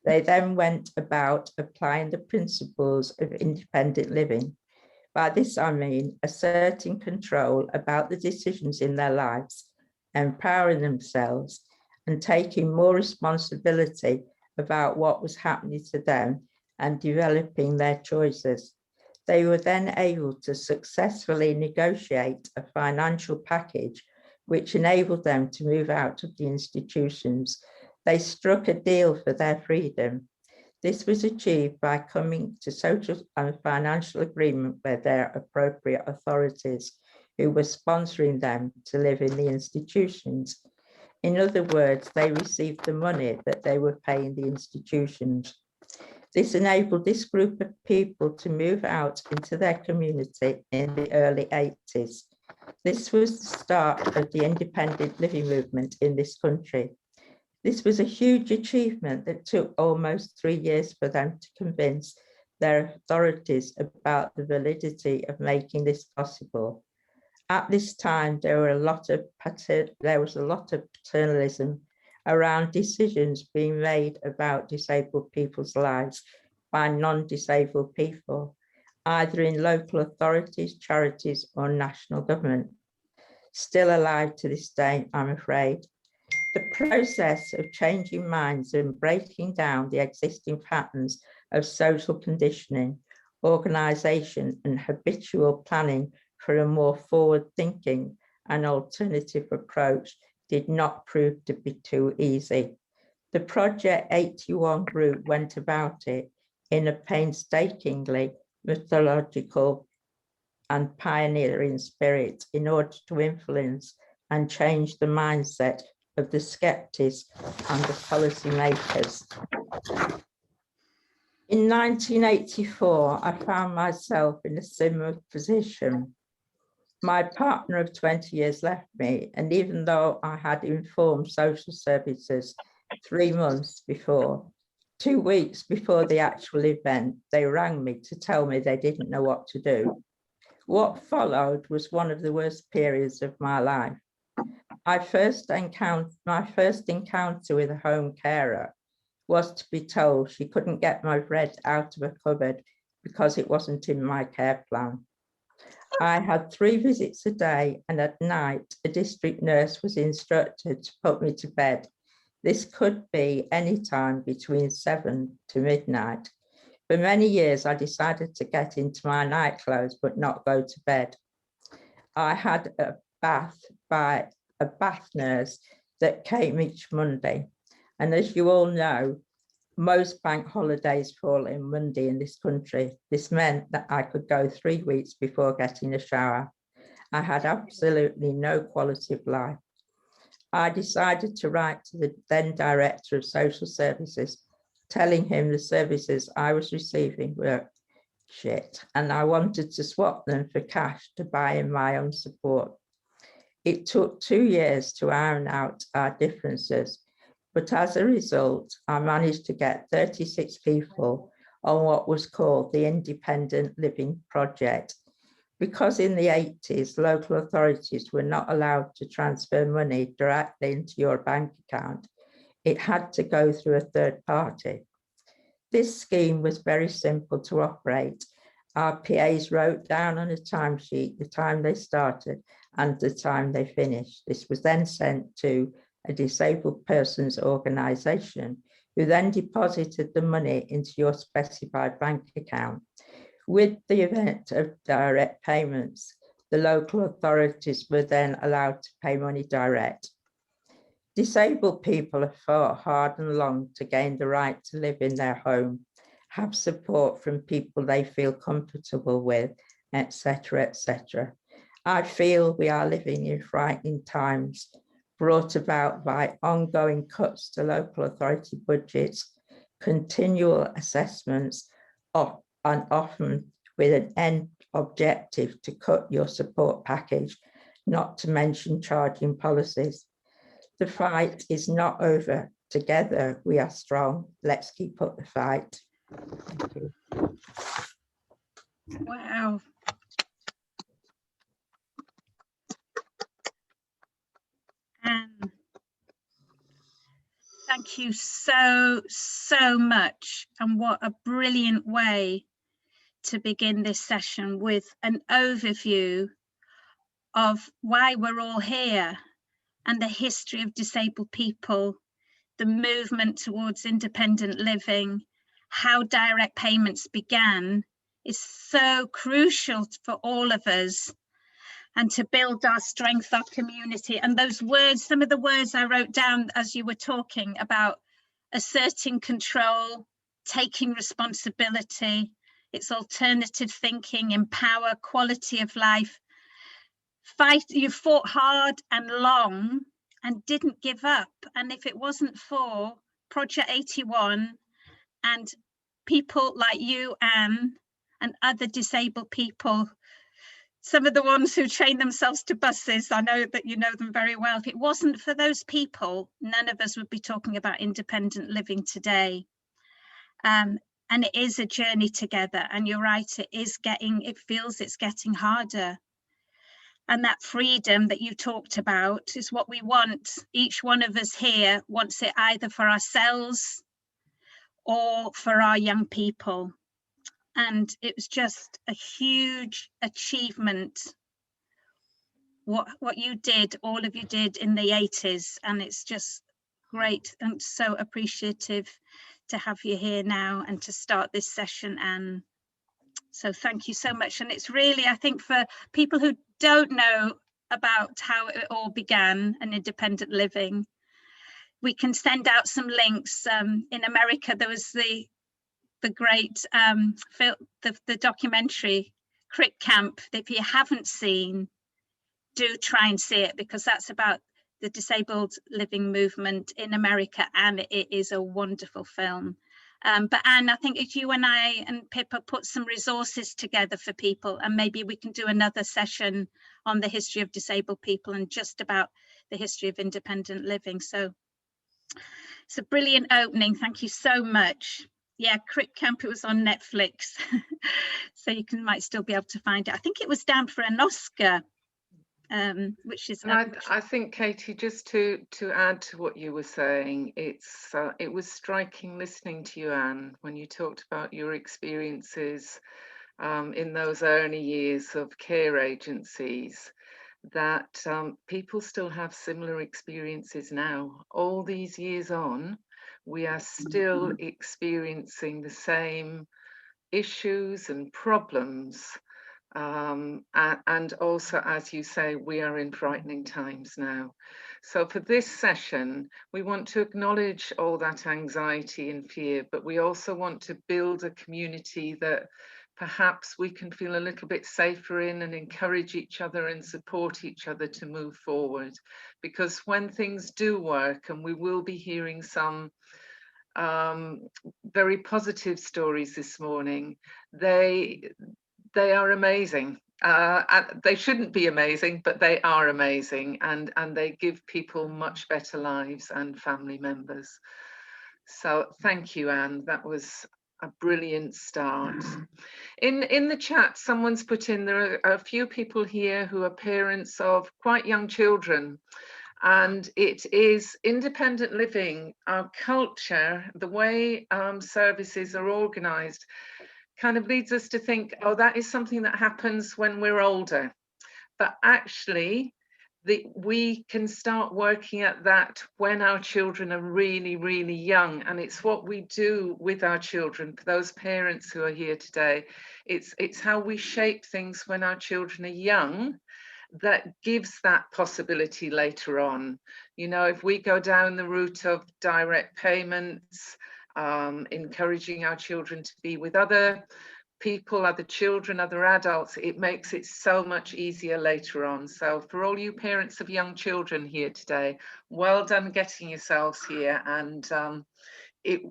They then went about applying the principles of independent living. By this, I mean asserting control about the decisions in their lives, empowering themselves, and taking more responsibility about what was happening to them and developing their choices. They were then able to successfully negotiate a financial package which enabled them to move out of the institutions. They struck a deal for their freedom. This was achieved by coming to social and financial agreement with their appropriate authorities who were sponsoring them to live in the institutions. In other words, they received the money that they were paying the institutions. This enabled this group of people to move out into their community in the early 80s. This was the start of the independent living movement in this country. This was a huge achievement that took almost 3 years for them to convince their authorities about the validity of making this possible. At this time, there was a lot of paternalism around decisions being made about disabled people's lives by non-disabled people, either in local authorities, charities, or national government. Still alive to this day, I'm afraid. The process of changing minds and breaking down the existing patterns of social conditioning, organisation, and habitual planning for a more forward-thinking and alternative approach did not prove to be too easy. The Project 81 group went about it in a painstakingly methodological and pioneering spirit in order to influence and change the mindset of the skeptics and the policymakers. In 1984, I found myself in a similar position. My partner of 20 years left me, and even though I had informed social services 3 months before, 2 weeks before the actual event, they rang me to tell me they didn't know what to do. What followed was one of the worst periods of my life. My first encounter with a home carer was to be told she couldn't get my bread out of a cupboard because it wasn't in my care plan. I had 3 visits a day, and at night, a district nurse was instructed to put me to bed. This could be any time between 7 to midnight. For many years, I decided to get into my night clothes but not go to bed. I had a bath by a bath nurse that came each Monday. And as you all know, most bank holidays fall in Monday in this country. This meant that I could go 3 weeks before getting a shower. I had absolutely no quality of life. I decided to write to the then director of social services, telling him the services I was receiving were shit, and I wanted to swap them for cash to buy in my own support. It took 2 years to iron out our differences, but as a result, I managed to get 36 people on what was called the Independent Living Project. Because in the 80s, local authorities were not allowed to transfer money directly into your bank account, it had to go through a third party. This scheme was very simple to operate. Our PAs wrote down on a timesheet the time they started and the time they finished. This was then sent to a disabled persons organisation, who then deposited the money into your specified bank account. With the event of direct payments, the local authorities were then allowed to pay money direct. Disabled people have fought hard and long to gain the right to live in their home, have support from people they feel comfortable with, etc., etc. I feel we are living in frightening times, brought about by ongoing cuts to local authority budgets, continual assessments and often with an end objective to cut your support package, not to mention charging policies. The fight is not over. Together we are strong. Let's keep up the fight. Thank you. Wow. Thank you so much. And what a brilliant way to begin this session, with an overview of why we're all here and the history of disabled people, the movement towards independent living, how direct payments began is so crucial for all of us, and to build our strength, our community. And those words, some of the words I wrote down as you were talking about asserting control, taking responsibility, it's alternative thinking, empower, quality of life. You fought hard and long and didn't give up. And if it wasn't for Project 81 and people like you, Anne, and other disabled people, some of the ones who train themselves to buses, I know that you know them very well. If it wasn't for those people, none of us would be talking about independent living today. And it is a journey together. And you're right, it feels it's getting harder. And that freedom that you talked about is what we want. Each one of us here wants it either for ourselves or for our young people. And it was just a huge achievement what you did, all of you did in the 80s, and it's just great and so appreciative to have you here now and to start this session, Anne. So thank you so much. And it's really, I think, for people who don't know about how it all began and independent living, we can send out some links. In America, there was the great the documentary Crick Camp. If you haven't seen, do try and see it, because that's about the disabled living movement in America, and it is a wonderful film. But Anne, I think if you and I and Pippa put some resources together for people, and maybe we can do another session on the history of disabled people and just about the history of independent living. So it's a brilliant opening. Thank you so much. Yeah, Crick Camp, it was on Netflix. So you might still be able to find it. I think it was down for an Oscar. Which is, I think, Katie, just to add to what you were saying, it was striking listening to you, Anne, when you talked about your experiences in those early years of care agencies, that people still have similar experiences now. All these years on, we are still experiencing the same issues and problems. And also, as you say, we are in frightening times now. So for this session, we want to acknowledge all that anxiety and fear, but we also want to build a community that perhaps we can feel a little bit safer in, and encourage each other and support each other to move forward. Because when things do work, and we will be hearing some very positive stories this morning, they are amazing. They shouldn't be amazing, but they are amazing, and they give people much better lives and family members. So thank you, Anne. That was a brilliant start. In the chat, someone's put in, there are a few people here who are parents of quite young children, and it is independent living, our culture, the way services are organised, kind of leads us to think, oh, that is something that happens when we're older. But actually, we can start working at that when our children are really, really young. And it's what we do with our children, for those parents who are here today. It's how we shape things when our children are young that gives that possibility later on. You know, if we go down the route of direct payments, encouraging our children to be with other people, other children, other adults, it makes it so much easier later on. So for all you parents of young children here today, well done getting yourselves here, and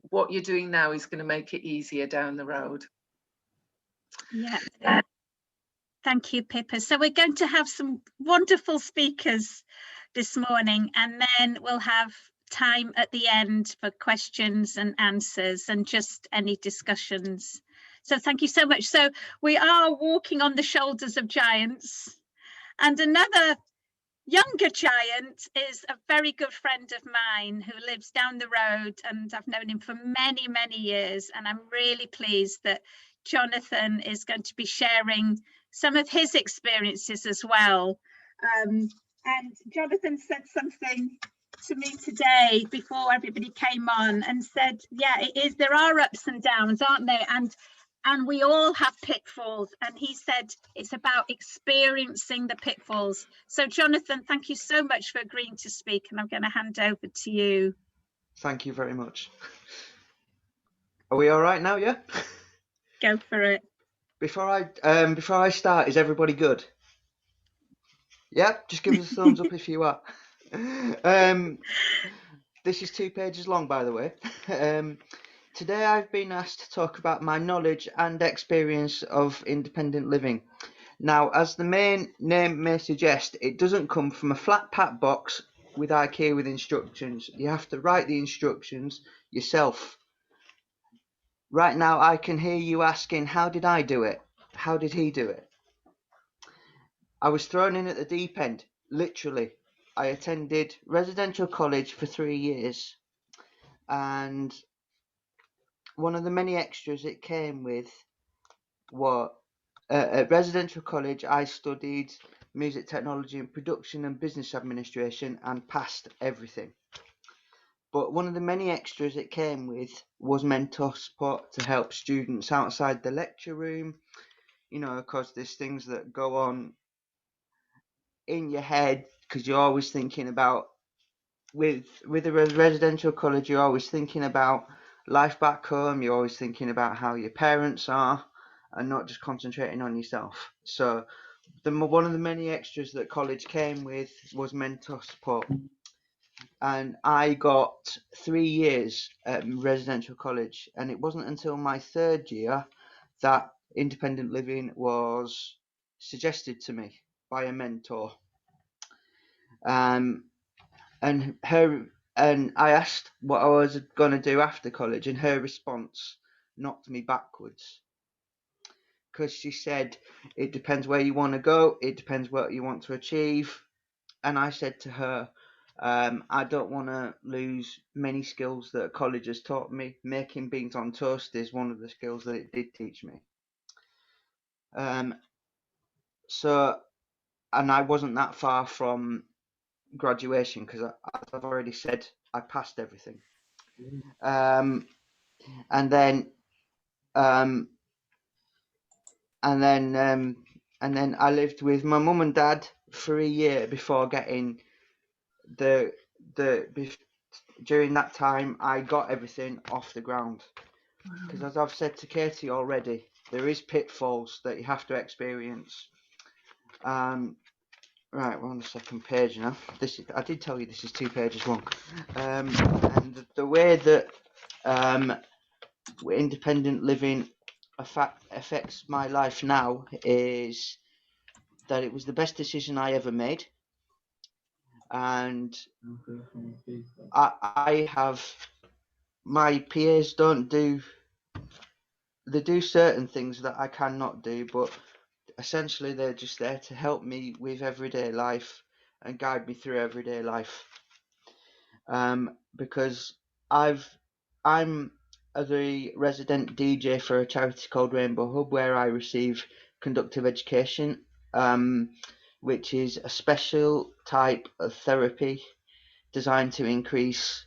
what you're doing now is going to make it easier down the road. Yeah, thank you, Pippa. So we're going to have some wonderful speakers this morning, and then we'll have time at the end for questions and answers and just any discussions. So thank you so much. So we are walking on the shoulders of giants. And another younger giant is a very good friend of mine who lives down the road, and I've known him for many, many years. And I'm really pleased that Jonathan is going to be sharing some of his experiences as well. And Jonathan said something to me today before everybody came on and said, yeah, it is, there are ups and downs, aren't there? And we all have pitfalls. And he said it's about experiencing the pitfalls. So Jonathan, thank you so much for agreeing to speak, and I'm going to hand over to you. Thank you very much. Are we all right now? Yeah. Go for it. Before I start, is everybody good? Yep. Just give us a thumbs up if you are. This is 2 pages long, by the way. Today I've been asked to talk about my knowledge and experience of independent living. Now, as the main name may suggest, it doesn't come from a flat pack box with IKEA with instructions. You have to write the instructions yourself. Right now I can hear you asking, how did I do it? How did he do it? I was thrown in at the deep end, literally. I attended residential college for 3 years, and one of the many extras it came with was at residential college I studied music technology and production and business administration and passed everything. But one of the many extras it came with was mentor support to help students outside the lecture room, you know, because there's things that go on in your head because you're always thinking about, with a residential college, you're always thinking about life back home, you're always thinking about how your parents are and not just concentrating on yourself. So one of the many extras that college came with was mentor support. And I got 3 years at residential college, and it wasn't until my 3rd year that independent living was suggested to me by a mentor. And I asked what I was going to do after college, and her response knocked me backwards, because she said it depends where you want to go, it depends what you want to achieve. And I said to her, I don't want to lose many skills that college has taught me. Making beans on toast is one of the skills that it did teach me. And I wasn't that far from graduation, because as I've already said, I passed everything. And then I lived with my mum and dad for a year before getting during that time I got everything off the ground. Because as I've said to Katie already, there is pitfalls that you have to experience. Right, we're on the 2nd page now. I did tell you this is 2 pages long. And the way that independent living affects my life now is that it was the best decision I ever made. And I have, my peers they do certain things that I cannot do, but essentially they're just there to help me with everyday life and guide me through everyday life. Because I'm the resident DJ for a charity called Rainbow Hub, where I receive conductive education, which is a special type of therapy designed to increase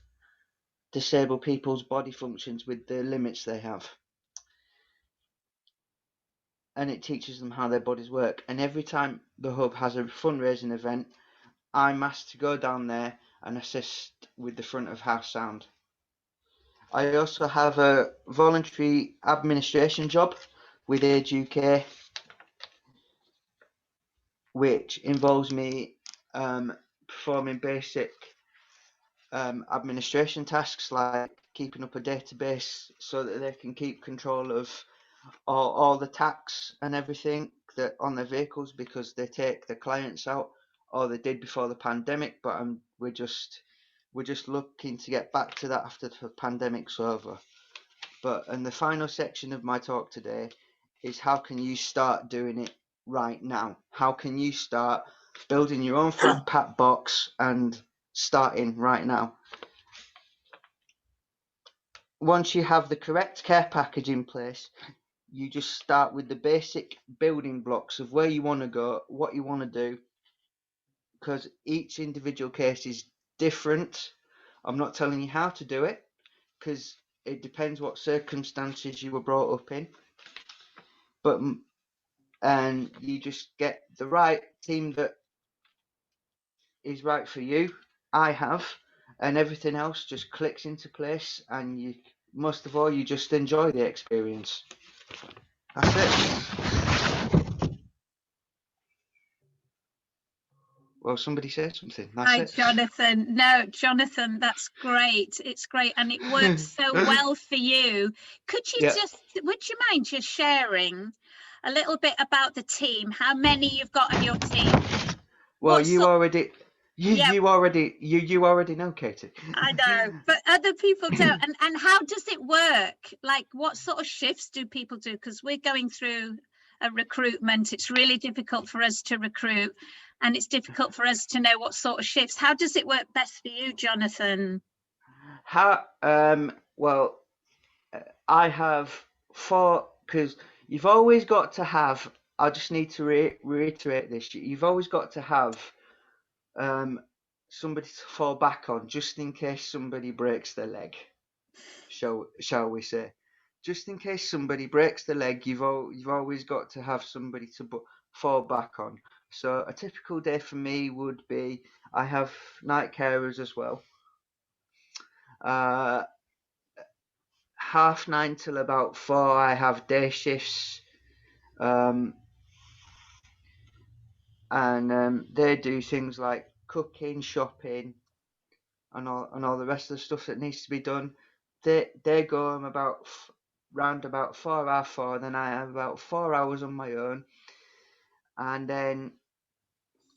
disabled people's body functions with the limits they have. And it teaches them how their bodies work. And every time the hub has a fundraising event, I'm asked to go down there and assist with the front of house sound. I also have a voluntary administration job with Age UK, which involves me performing basic administration tasks like keeping up a database so that they can keep control of all the tax and everything that on their vehicles, because they take the clients out, or they did before the pandemic, but we're just looking to get back to that after the pandemic's over. And the final section of my talk today is how can you start doing it right now? How can you start building your own flat pack box and starting right now. Once you have the correct care package in place, you just start with the basic building blocks of where you want to go, what you want to do, because each individual case is different. I'm not telling you how to do it, because it depends what circumstances you were brought up in. But and you just get the right team that is right for you. I have, and everything else just clicks into place, and you, most of all, you just enjoy the experience. That's it. Well, somebody said something. That's Hi, it. Jonathan. No, Jonathan, that's great. It's great. And it works so well for you. Yeah. Would you mind just sharing a little bit about the team? How many you've got on your team? Well, What you sort- already know, Katie. I know, but other people don't. And how does it work? Like, what sort of shifts do people do? Because we're going through a recruitment. It's really difficult for us to recruit, and it's difficult for us to know what sort of shifts. How does it work best for you, Jonathan? Well, I have 4, because you've always got to have, I just need to reiterate this, you've always got to have somebody to fall back on, just in case somebody breaks their leg, shall we say. Just in case somebody breaks the leg, you've always got to have somebody to fall back on. So a typical day for me would be, I have night carers as well. 9:30 till about 4, I have day shifts, and they do things like cooking, shopping, and all the rest of the stuff that needs to be done. They go home about round about 4:30. Then I have about 4 hours on my own, and then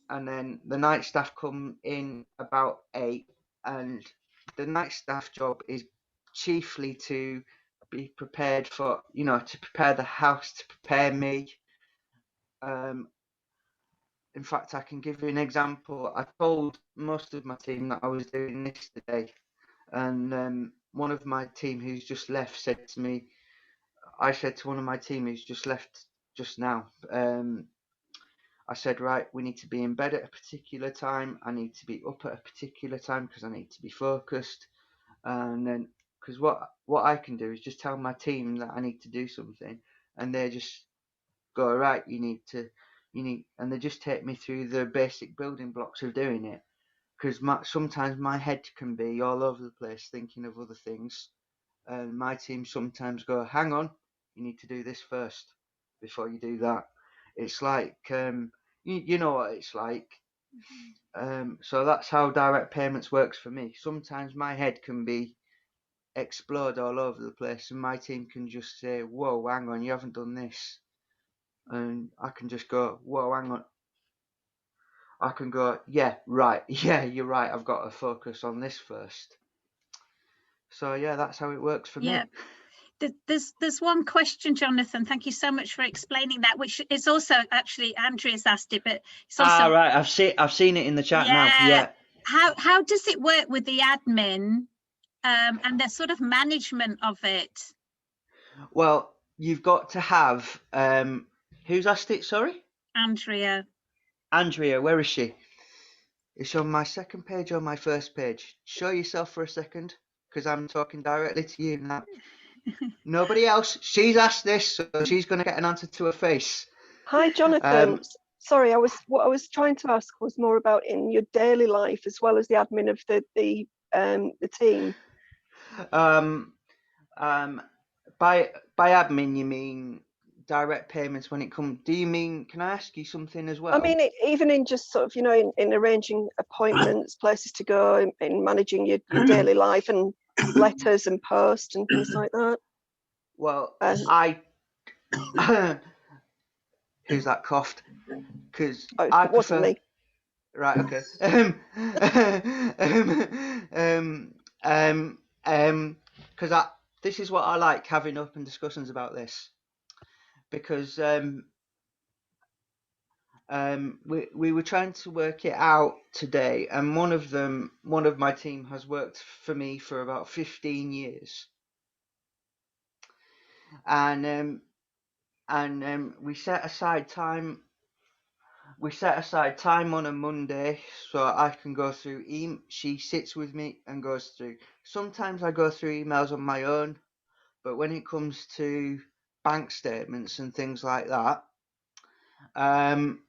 the night staff come in about 8, and the night staff job is chiefly to be prepared for, to prepare the house, to prepare me. In fact, I can give you an example. I told most of my team that I was doing this today, and one of my team who's just left said to me, I said to one of my team who's just left just now, I said, right, we need to be in bed at a particular time. I need to be up at a particular time because I need to be focused. And then, because what I can do is just tell my team that I need to do something, and they just go, right, and they just take me through the basic building blocks of doing it. Because sometimes my head can be all over the place thinking of other things, and my team sometimes go, hang on, you need to do this first before you do that. It's like, you know what it's like. So that's how direct payments works for me. Sometimes my head can explode all over the place, and my team can just say, whoa, hang on, you haven't done this. And I can just go, whoa, hang on. I can go, yeah, right, yeah, you're right, I've got to focus on this first. So yeah, that's how it works for me. There's one question, Jonathan. Thank you so much for explaining that, which is also actually Andrea's asked it, but it's also right. I've seen it in the chat now. Yeah. How does it work with the admin and the sort of management of it? Well, you've got to have who's asked it? Sorry, Andrea. Andrea, where is she? Is she on my second page or my first page? Show yourself for a second, because I'm talking directly to you now. Nobody else. She's asked this, so she's going to get an answer to her face. Hi, Jonathan. Sorry, what I was trying to ask was more about in your daily life as well as the admin of the team. By admin, you mean direct payments when it comes? Do you mean? Can I ask you something as well? I mean, even in just sort of, in arranging appointments, places to go, in managing your daily life and letters and post and things like that. Well, who's that coughed? Because I wasn't me. Right. Okay. Because this is what I like, having open discussions about this, because we were trying to work it out today, and one of my team has worked for me for about 15 years, and we set aside time. We set aside time on a Monday so I can go through. She sits with me and goes through. Sometimes I go through emails on my own, but when it comes to bank statements and things like that, when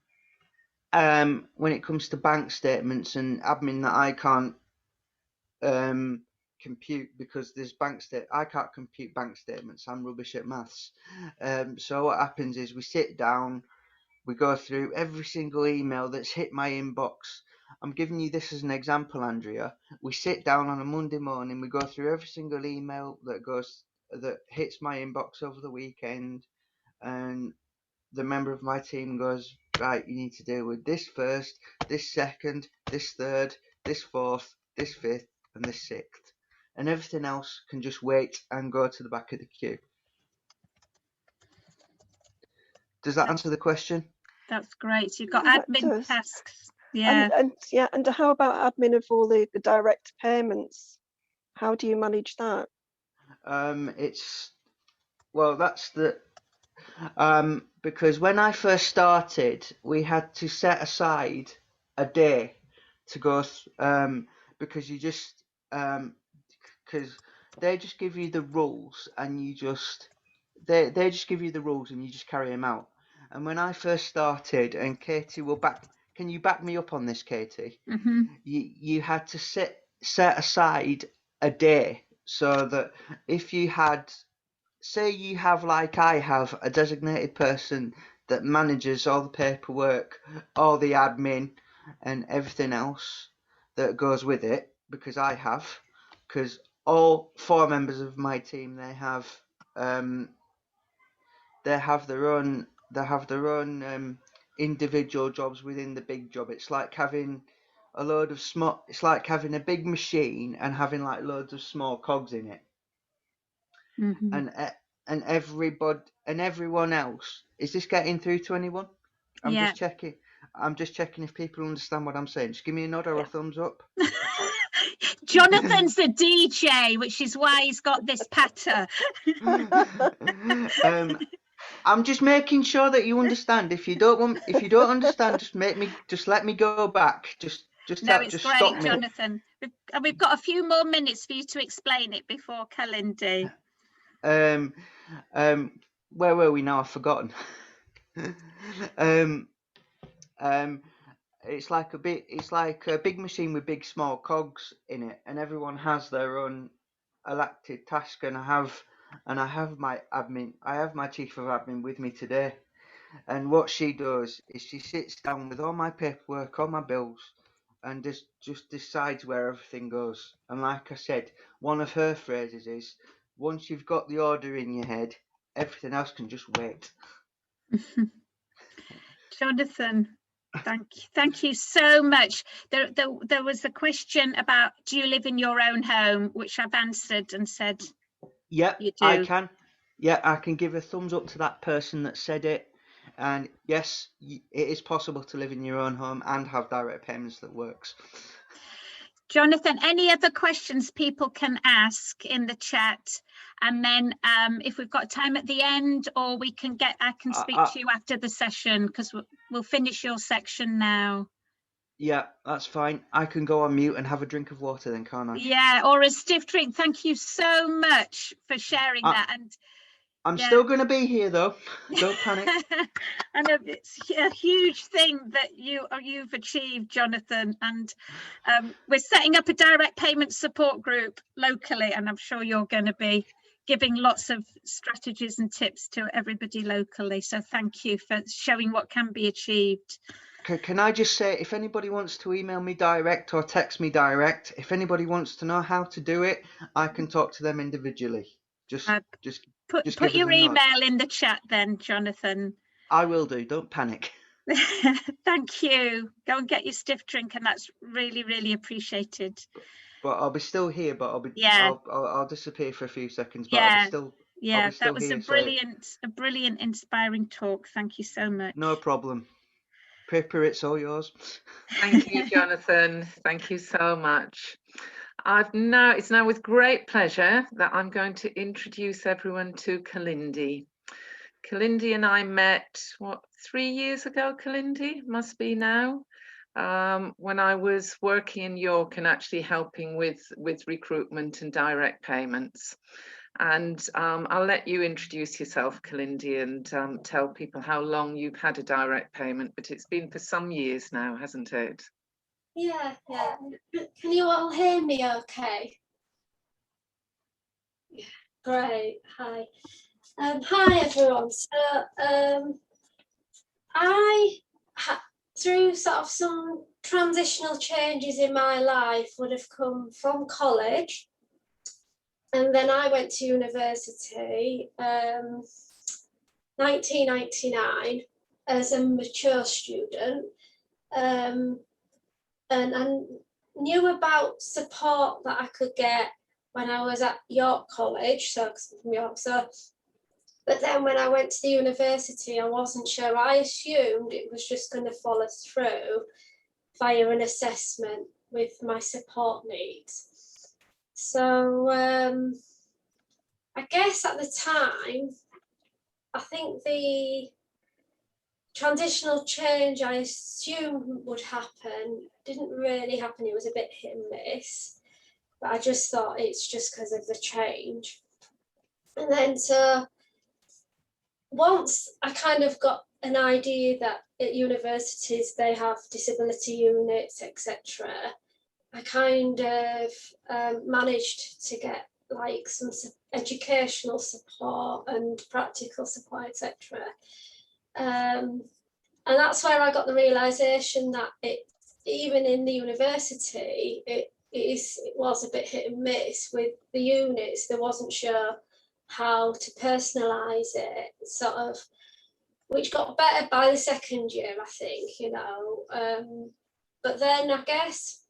it comes to bank statements and admin that I can't compute because there's I can't compute bank statements. I'm rubbish at maths. So what happens is we sit down. We go through every single email that's hit my inbox. I'm giving you this as an example, Andrea. We sit down on a Monday morning. We go through every single email that hits my inbox over the weekend, and the member of my team goes, right, you need to deal with this first, this second, this third, this fourth, this fifth, and this sixth, and everything else can just wait and go to the back of the queue. Does that answer the question? That's great. So you've got Yeah, that admin does. tasks. Yeah. And how about admin of all the direct payments? How do you manage that? Because when I first started, we had to set aside a day to go because you just because they just give you the rules and they just give you the rules and you just carry them out. And when I first started, and Katie can you back me up on this, Katie? Mm-hmm. You had to set aside a day so that if you had, say you have, like I have, a designated person that manages all the paperwork, all the admin and everything else that goes with it, because all 4 members of my team, they have their own individual jobs within the big job. It's like having it's like having a big machine and having like loads of small cogs in it. Mm-hmm. And everyone else, is this getting through to anyone? I'm just checking if people understand what I'm saying. Just give me a nod or a thumbs up. Jonathan's the DJ, which is why he's got this patter. I'm just making sure that you understand. If you don't understand, just let me go back. Just No, it's just great, stop me. Jonathan. We've got a few more minutes for you to explain it before Kalindi. Where were we now? I've forgotten. It's like a big machine with big small cogs in it, and everyone has their own elected task. And I have my admin. I have my chief of admin with me today, and what she does is she sits down with all my paperwork, all my bills, and just decides where everything goes. And like I said, one of her phrases is, once you've got the order in your head, everything else can just wait. Jonathan, thank you so much. There was a question about, do you live in your own home, which I've answered and said Yep, you do. I can. Yeah, I can give a thumbs up to that person that said it. And yes, it is possible to live in your own home and have direct payments that works. Jonathan, any other questions people can ask in the chat? And then if we've got time at the end, or I can speak to you after the session, because we'll finish your section now. Yeah, that's fine. I can go on mute and have a drink of water then, can't I? Yeah, or a stiff drink. Thank you so much for sharing that. And I'm still going to be here though. Don't panic. I know it's a huge thing that you've achieved, Jonathan. And we're setting up a direct payment support group locally, and I'm sure you're going to be giving lots of strategies and tips to everybody locally. So thank you for showing what can be achieved. Can I just say, if anybody wants to email me direct or text me direct, if anybody wants to know how to do it, I can talk to them individually. Just put your email in the chat then, Jonathan. I will do. Don't panic. Thank you. Go and get your stiff drink, and that's really, really appreciated. But I'll be still here. But I'll disappear for a few seconds. But I'll be still. Yeah, that was a brilliant, inspiring talk. Thank you so much. No problem. Pippa, it's all yours. Thank you, Jonathan. Thank you so much. It's now with great pleasure that I'm going to introduce everyone to Kalindi. Kalindi and I met, 3 years ago, Kalindi, must be now, when I was working in York and actually helping with recruitment and direct payments. And I'll let you introduce yourself, Kalindi, and tell people how long you've had a direct payment, but it's been for some years now, hasn't it? Yeah. Can you all hear me okay? Yeah, great. Hi. Hi everyone. So through sort of some transitional changes in my life, would have come from college, and then I went to university 1999 as a mature student, and I knew about support that I could get when I was at York College, so I'm from York, but then when I went to the university, I wasn't sure. I assumed it was just going to follow through via an assessment with my support needs. So I guess at the time, I think the transitional change I assumed would happen didn't really happen. It was a bit hit and miss, but I just thought it's just because of the change. And then so once I kind of got an idea that at universities they have disability units, etc., I kind of managed to get like some educational support and practical support, etc. And that's where I got the realization that even in the university, it was a bit hit and miss with the units. They wasn't sure how to personalize it, sort of, which got better by the second year, I think, you know. But then I guess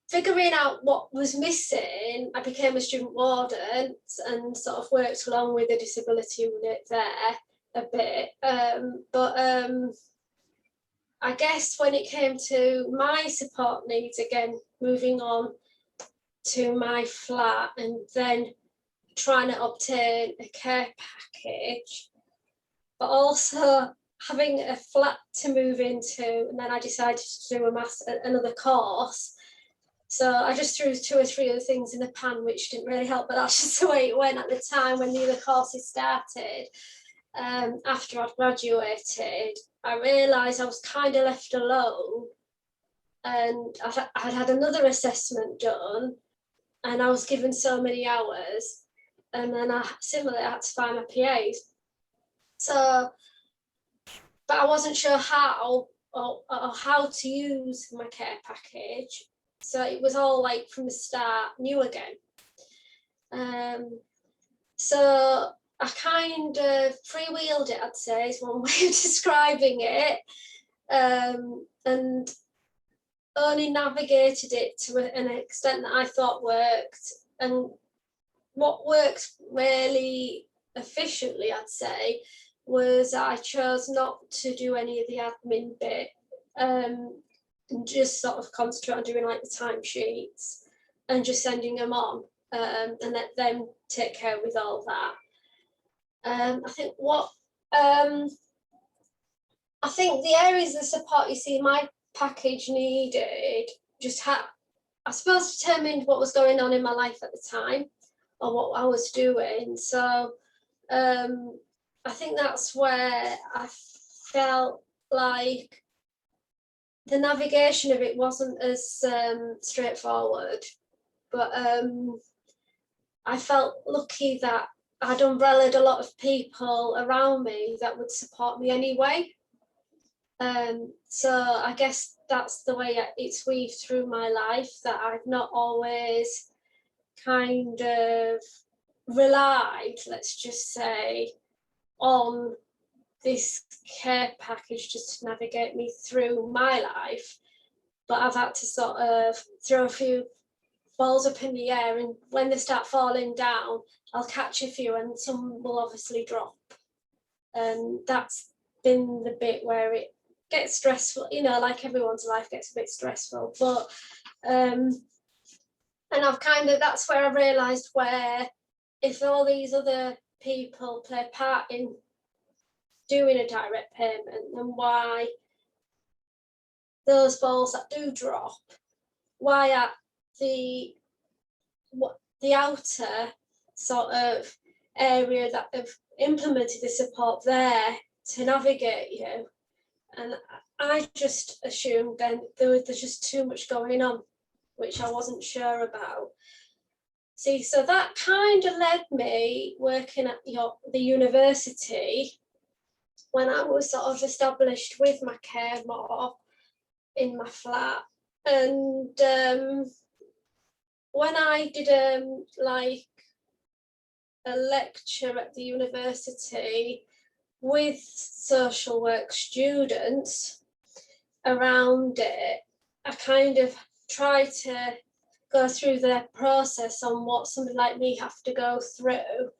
figuring out what was missing, I became a student warden and sort of worked along with the disability unit there a bit. But I guess when it came to my support needs, again, moving on to my flat and then trying to obtain a care package, but also having a flat to move into, and then I decided to do another course. So I just threw 2 or 3 other things in the pan, which didn't really help, but that's just the way it went at the time when the other courses started. After I'd graduated, I realised I was kind of left alone, and I'd had another assessment done, and I was given so many hours, and then I had to find my PAs. So, but I wasn't sure how or how to use my care package. So it was all like from the start, new again. So I kind of freewheeled it, I'd say, is one way of describing it, and only navigated it to an extent that I thought worked. And what worked really efficiently, I'd say, was I chose not to do any of the admin bit, and just sort of concentrate on doing like the timesheets and just sending them on, and let them take care with all that. I think the areas of support you see my package needed just I suppose, determined what was going on in my life at the time or what I was doing. So I think that's where I felt like the navigation of it wasn't as straightforward, but I felt lucky that I'd umbrellaed a lot of people around me that would support me anyway. So I guess that's the way it's weaved through my life, that I've not always kind of relied, let's just say, on this care package just to navigate me through my life, but I've had to sort of throw a few balls up in the air, and when they start falling down, I'll catch a few and some will obviously drop. And that's been the bit where it gets stressful, you know, like everyone's life gets a bit stressful, but and I've kind of, that's where I realised where if all these other people play a part in doing a direct payment, then why those balls that do drop, why at the outer sort of area that have implemented the support there to navigate you. And I just assumed then there's just too much going on, which I wasn't sure about. See, so that kind of led me working at the university when I was sort of established with my care more in my flat. And when I did like a lecture at the university with social work students around it, I kind of try to go through their process on what somebody like me have to go through.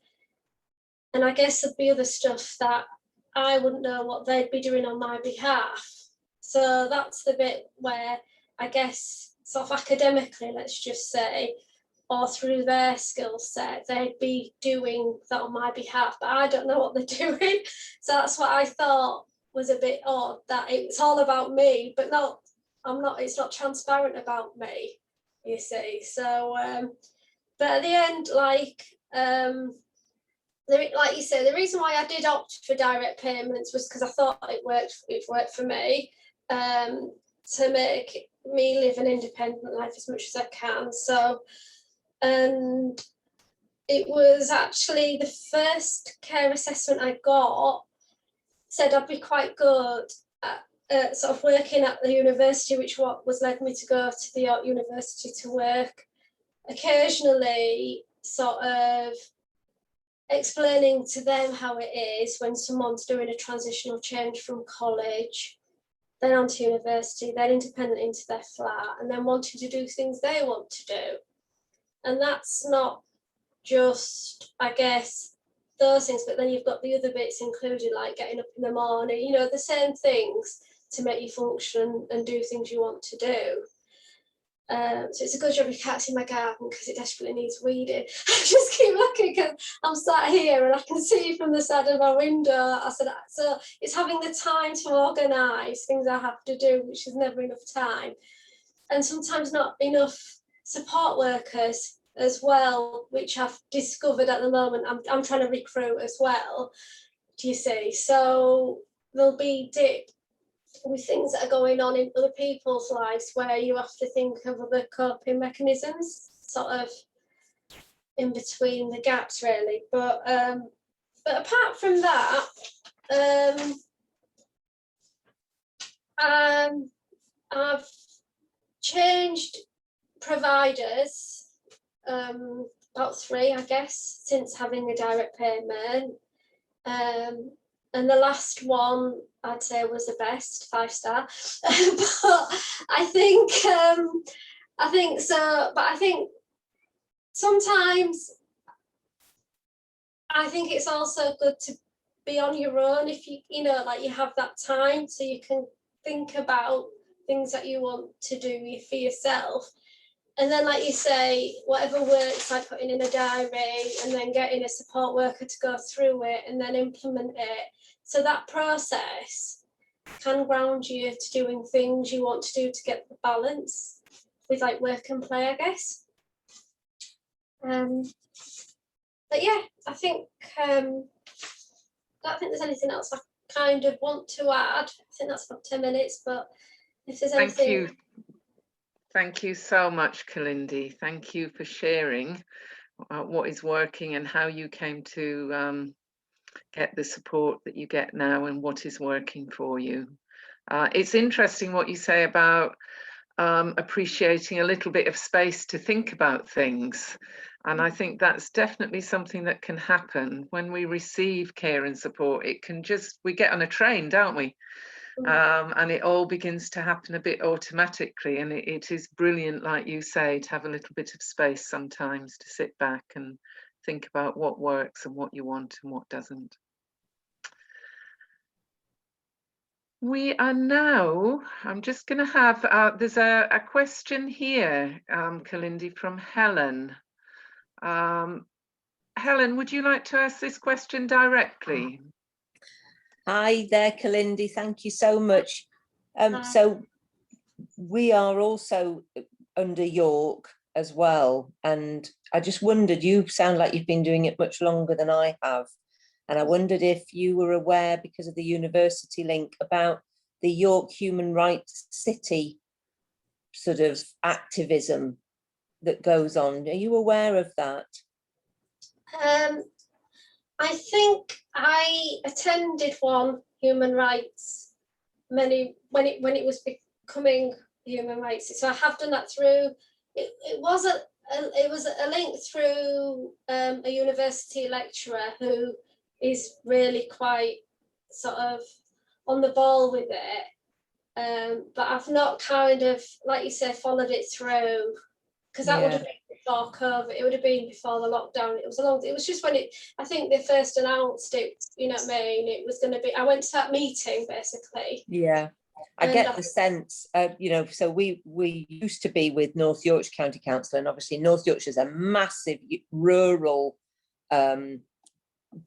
And I guess there'd be other stuff that I wouldn't know what they'd be doing on my behalf. So that's the bit where I guess sort of academically, let's just say, or through their skill set, they'd be doing that on my behalf, but I don't know what they're doing. So that's what I thought was a bit odd, that it's all about me, but no, it's not transparent about me, you see. So, but at the end, like you say, the reason why I did opt for direct payments was because I thought it worked for me, to make me live an independent life as much as I can. So, and it was actually the first care assessment I got said I'd be quite good at sort of working at the university, which was led me to go to the York University to work occasionally, sort of explaining to them how it is when someone's doing a transitional change from college, then on to university, then independent into their flat, and then wanting to do things they want to do. And that's not just, I guess, those things, but then you've got the other bits included, like getting up in the morning, you know, the same things to make you function and do things you want to do. So it's a good job you can't see my garden because it desperately needs weeding. I just keep looking because I'm sat here and I can see from the side of my window. I said, so it's having the time to organise things I have to do, which is never enough time. And sometimes not enough support workers as well, which I've discovered at the moment. I'm trying to recruit as well, do you see? So there'll be with things that are going on in other people's lives where you have to think of other coping mechanisms, sort of in between the gaps, really. But apart from that, I've changed providers, about 3, I guess, since having a direct payment. And the last one I'd say was the best, 5-star. But I think so. But I think sometimes I think it's also good to be on your own if you know, like you have that time so you can think about things that you want to do for yourself. And then, like you say, whatever works, like putting in a diary and then getting a support worker to go through it and then implement it. So that process can ground you to doing things you want to do to get the balance with like work and play, I guess. But yeah, I think I don't think there's anything else I kind of want to add. I think that's about 10 minutes, but if there's anything. Thank you so much, Kalindi. Thank you for sharing what is working and how you came to get the support that you get now and what is working for you. It's interesting what you say about appreciating a little bit of space to think about things. And I think that's definitely something that can happen when we receive care and support. It can we get on a train, don't we? And it all begins to happen a bit automatically. And it is brilliant, like you say, to have a little bit of space sometimes to sit back and think about what works and what you want and what doesn't. We are now, I'm just going to have, there's a question here, Kalindi, from Helen. Helen, would you like to ask this question directly? Hi there, Kalindi. Thank you so much. So we are also under York as well. And I just wondered, you sound like you've been doing it much longer than I have. And I wondered if you were aware, because of the university link, about the York Human Rights City sort of activism that goes on. Are you aware of that? I think I attended one human rights when it was becoming human rights. So I have done that through. It was a link through a university lecturer who is really quite sort of on the ball with it. But I've not kind of, like you say, followed it through, because that would have been before COVID. It would have been before the lockdown. It was just when I think they first announced it, you know what I mean? It was going to be, I went to that meeting basically. Yeah, I get the sense, you know, so we used to be with North Yorkshire County Council, and obviously North Yorkshire is a massive rural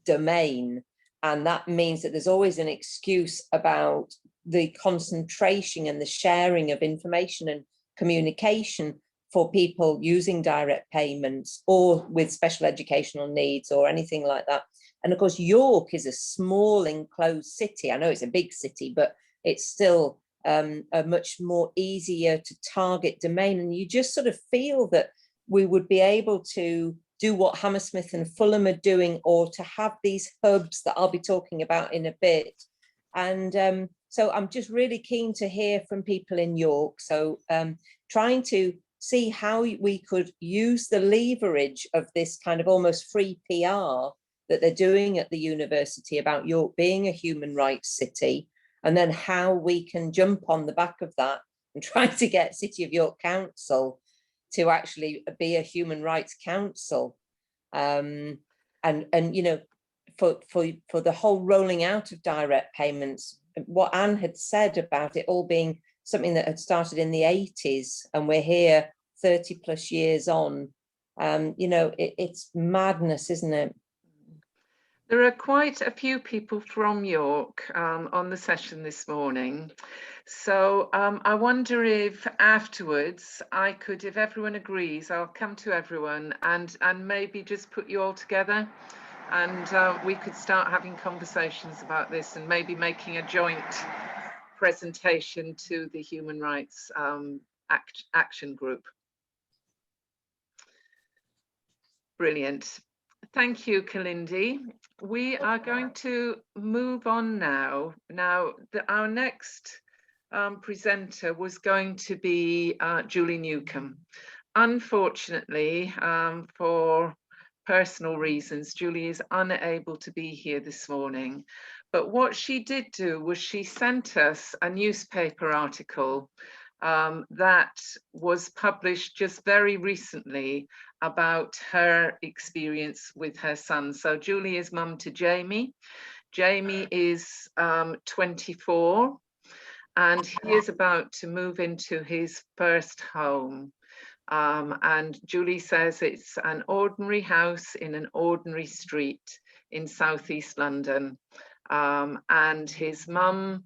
domain. And that means that there's always an excuse about the concentration and the sharing of information and communication for people using direct payments or with special educational needs or anything like that. And of course, York is a small enclosed city. I know it's a big city, but it's still a much more easier to target domain. And you just sort of feel that we would be able to do what Hammersmith and Fulham are doing, or to have these hubs that I'll be talking about in a bit. And so I'm just really keen to hear from people in York. So trying to see how we could use the leverage of this kind of almost free PR that they're doing at the university about York being a human rights city, and then how we can jump on the back of that and try to get City of York Council to actually be a human rights council. And you know, for the whole rolling out of direct payments, what Anne had said about it all being something that had started in the 80s, and we're here 30 plus years on, you know, it's madness, isn't it? There are quite a few people from York on the session this morning. So I wonder if afterwards I could, if everyone agrees, I'll come to everyone and maybe just put you all together, and we could start having conversations about this and maybe making a joint presentation to the Human Rights Action Group. Brilliant. Thank you, Kalindi. We are going to move on now. Now, our next presenter was going to be Julie Newcomb. Unfortunately, for personal reasons, Julie is unable to be here this morning. But what she did do was she sent us a newspaper article that was published just very recently about her experience with her son. So Julie is mum to Jamie. Jamie is 24, and he is about to move into his first home. And Julie says it's an ordinary house in an ordinary street in southeast London. And his mum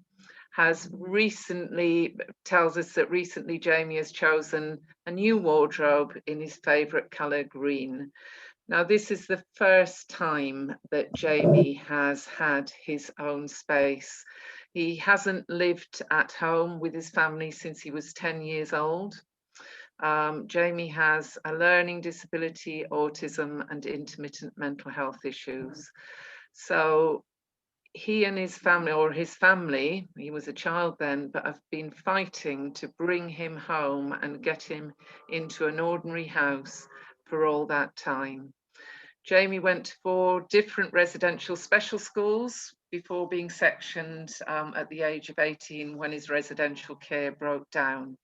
has recently, tells us that recently Jamie has chosen a new wardrobe in his favourite colour, green. Now, this is the first time that Jamie has had his own space. He hasn't lived at home with his family since he was 10 years old. Jamie has a learning disability, autism, and intermittent mental health issues. So he and his family, or his family, he was a child then, but have been fighting to bring him home and get him into an ordinary house for all that time. Jamie went to 4 different residential special schools before being sectioned at the age of 18 when his residential care broke down.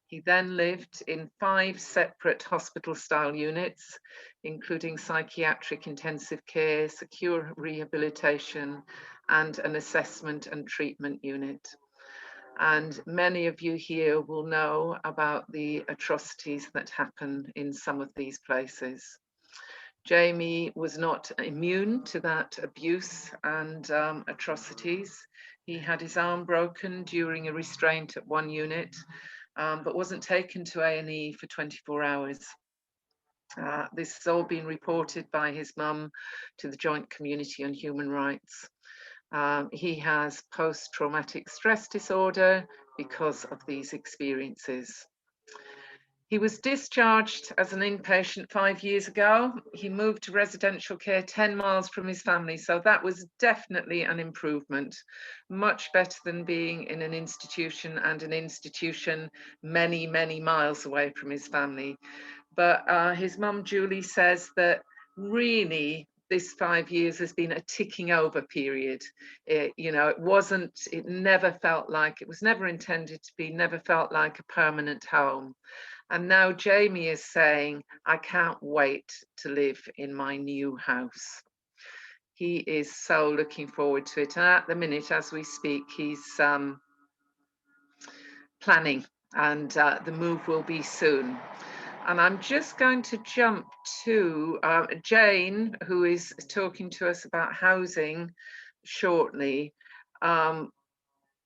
He then lived in 5 separate hospital-style units, including psychiatric intensive care, secure rehabilitation, and an assessment and treatment unit. And many of you here will know about the atrocities that happen in some of these places. Jamie was not immune to that abuse and atrocities. He had his arm broken during a restraint at one unit, but wasn't taken to A&E for 24 hours. This has all been reported by his mum to the Joint Community on Human Rights. He has post-traumatic stress disorder because of these experiences. He was discharged as an inpatient 5 years ago. He moved to residential care 10 miles from his family. So that was definitely an improvement, much better than being in an institution, and an institution many, many miles away from his family. But his mum, Julie, says that really this 5 years has been a ticking over period. It never felt like, it was never intended to be, never felt like a permanent home. And now Jamie is saying, I can't wait to live in my new house. He is so looking forward to it. And at the minute, as we speak, he's planning, and the move will be soon. And I'm just going to jump to Jane, who is talking to us about housing shortly.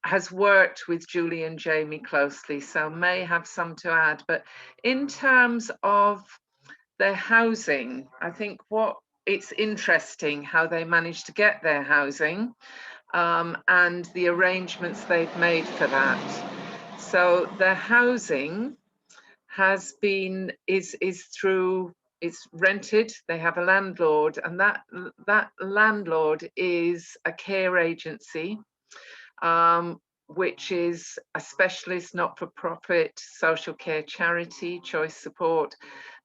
Has worked with Julie and Jamie closely, so may have some to add. But in terms of their housing, I think it's interesting how they managed to get their housing and the arrangements they've made for that. So their housing has been, is through, it's rented, they have a landlord, and that landlord is a care agency, which is a specialist not-for-profit social care charity, Choice Support.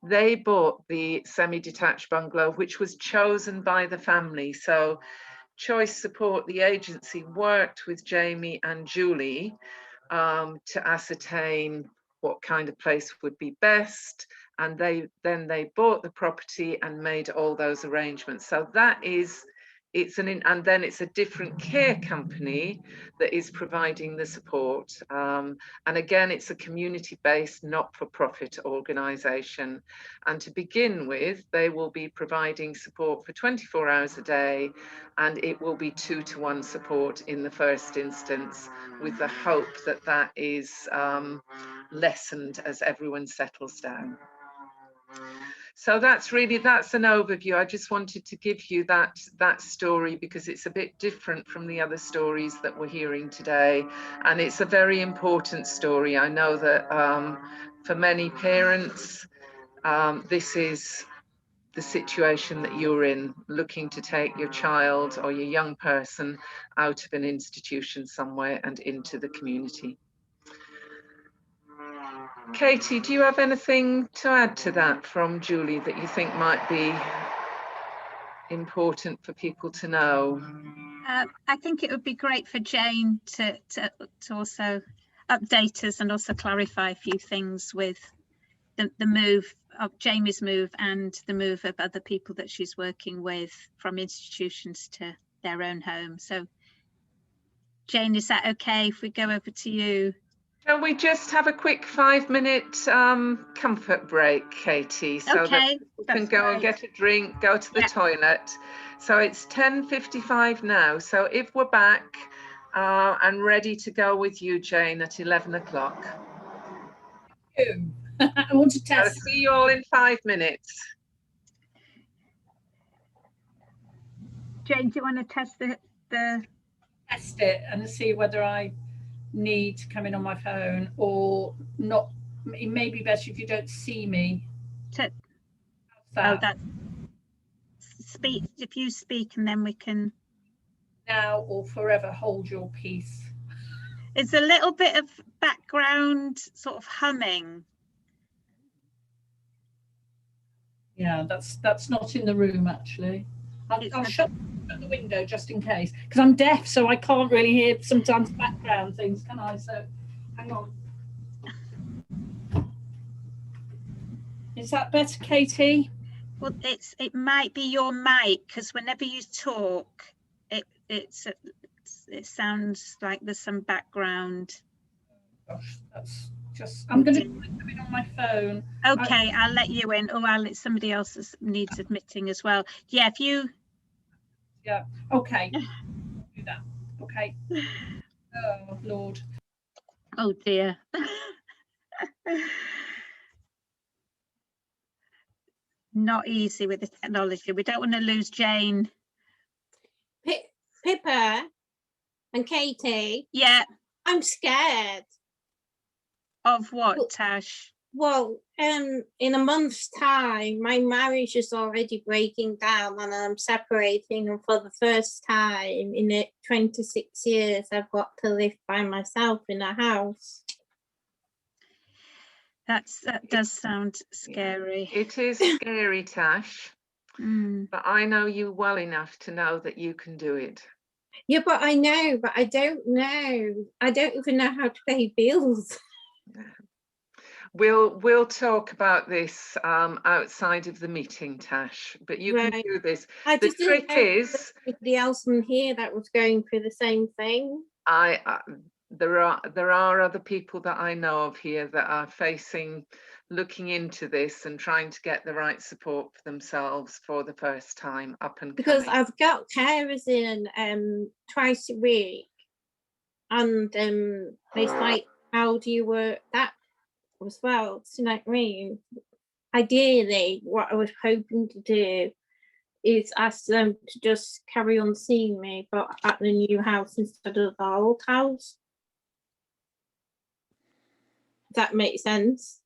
They bought the semi-detached bungalow, which was chosen by the family. So Choice Support, the agency, worked with Jamie and Julie to ascertain what kind of place would be best, and then they bought the property and made all those arrangements. So that is, and then it's a different care company that is providing the support. And again, it's a community-based, not-for-profit organisation. And to begin with, they will be providing support for 24 hours a day, and it will be 2-to-1 support in the first instance, with the hope that that is lessened as everyone settles down. So that's an overview. I just wanted to give you that story because it's a bit different from the other stories that we're hearing today, and it's a very important story. I know that for many parents, this is the situation that you're in, looking to take your child or your young person out of an institution somewhere and into the community. Katie, do you have anything to add to that from Julie that you think might be important for people to know? I think it would be great for Jane to also update us and also clarify a few things with the move of Jamie's move and the move of other people that she's working with from institutions to their own home. So Jane, is that okay if we go over to you? Can we just have a quick 5-minute comfort break, Katie, so okay, that we can go and get a drink, go to the toilet. So it's 10:55 now. So if we're back and ready to go with you, Jane, at 11 o'clock. I want to test. I'll see you all in 5 minutes. Jane, do you want to test test it and see whether I need to come in on my phone or not? It may be better if you don't see me. Speak, if you speak, and then we can. Now or forever hold your peace. It's a little bit of background sort of humming. Yeah, that's not in the room actually. I'll shut the window just in case, because I'm deaf, so I can't really hear sometimes background things, can I? So hang on. Is that better, Katie? Well, it might be your mic, because whenever you talk, it sounds like there's some background. gosh, that's just, I'm going to do it on my phone. Okay, I'll let you in. Oh, I'll let somebody else that needs admitting as well. Yeah, if you. Yeah, okay. Do that. Okay. Oh, Lord. Oh, dear. Not easy with the technology. We don't want to lose Jane. Pippa and Katie, Yeah, I'm scared. of Well- what, Tash? Well, in a month's time, my marriage is already breaking down and I'm separating. And for the first time in 26 years, I've got to live by myself in a house. That does sound scary. It is scary, Tash, Mm. but I know you well enough to know that you can do it. Yeah, but I know, but I don't know. I don't even know how to pay bills. We'll talk about this outside of the meeting, Tash, but you can Right. do this. I The just didn't trick know if there is, was anybody else in here that was going through the same thing. there are other people that I know of here that are looking into this and trying to get the right support for themselves for the first time up and Because coming. I've got carers in twice a week, and it's like, how do you work that as well? So, like me, ideally, what I was hoping to do is ask them to just carry on seeing me, but at the new house instead of the old house. Does that make sense?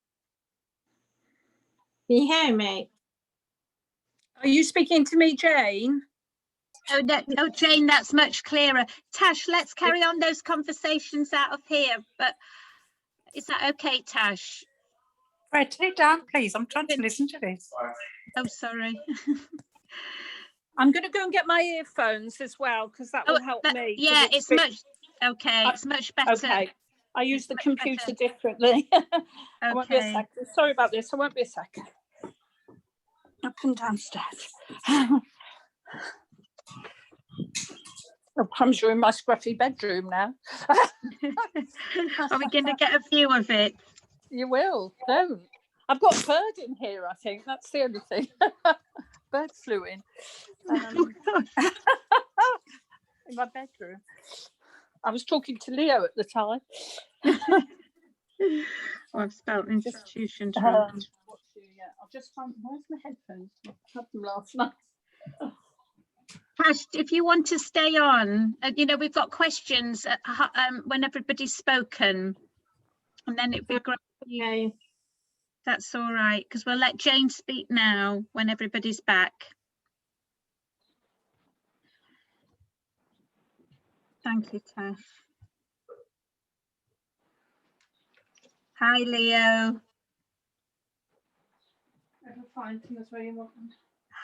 Can you hear me? Are you speaking to me, Jane? Oh, no, oh, Jane, that's much clearer. Tash, let's carry on those conversations out of here. But is that okay, Tash? Fred, turn it down, please. I'm trying to listen to this. Oh, sorry. I'm going to go and get my earphones as well, because that will help me. 'cause Yeah, it's a bit- much, okay, it's much better. Okay, I use the much computer better. differently. I won't be a Okay. second. Sorry about this. I won't be a second. Up and downstairs. Oh, crumbs, you're in my scruffy bedroom now. Are we going to get a view of it? You will. Don't. I've got a bird in here, I think. That's the only thing. Bird flew in. In my bedroom. I was talking to Leo at the time. Oh, I've spelled institutions wrong. I'll just find, where's my headphones? I had them last night. Tash, if you want to stay on, you know, we've got questions when everybody's spoken, and then it'd be great. Okay. That's all right, because we'll let Jane speak now when everybody's back. Thank you, Tash. Hi, Leo. Find things where you want them.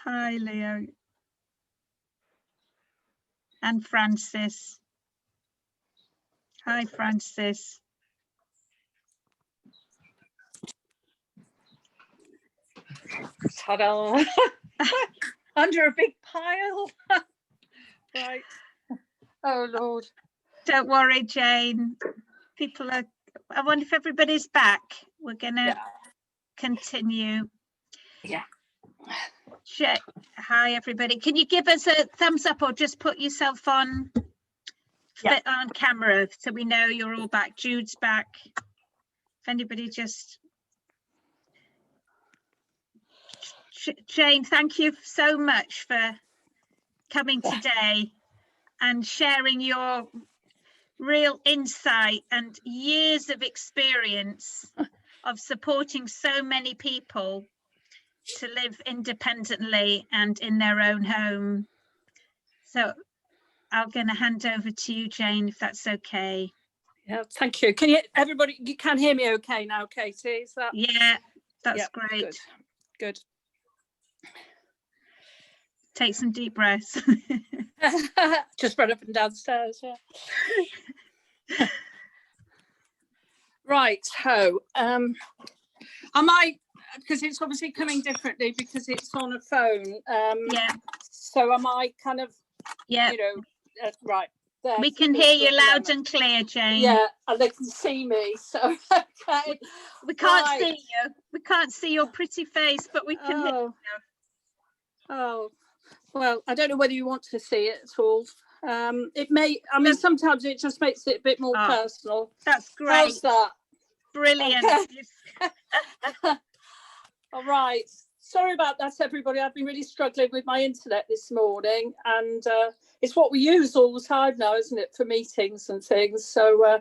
Hi, Leo. And Francis. Hi, Francis. Ta-da! Under a big pile. Right. Oh, Lord. Don't worry, Jane. People are, I wonder if everybody's back. We're gonna continue. Yeah. Hi, everybody. Can you give us a thumbs up or just put yourself on on camera so we know you're all back? Jude's back. If anybody just... Jane, thank you so much for coming today and sharing your real insight and years of experience of supporting so many people to live independently and in their own home. So I'm going to hand over to you, Jane, if that's okay. Yeah, thank you. Can you, everybody, you can hear me okay now, Katie? Is that? Yeah, that's Yeah, great. Good. Good. Take some deep breaths. Just run up and downstairs, yeah. Right, so am I, because it's obviously coming differently because it's on a phone. Yeah. So am I kind of, Yeah. you know, right, there We to can speak hear to you at the loud moment. and clear, Jane. Yeah, and they can see me. So okay, We can't right. see you. We can't see your pretty face, but we can hear you. Oh, well, I don't know whether you want to see it at all. It may. I mean, sometimes it just makes it a bit more personal. That's great. How's that? Brilliant. Okay. All right. Sorry about that, everybody. I've been really struggling with my internet this morning, and it's what we use all the time now, isn't it, for meetings and things. So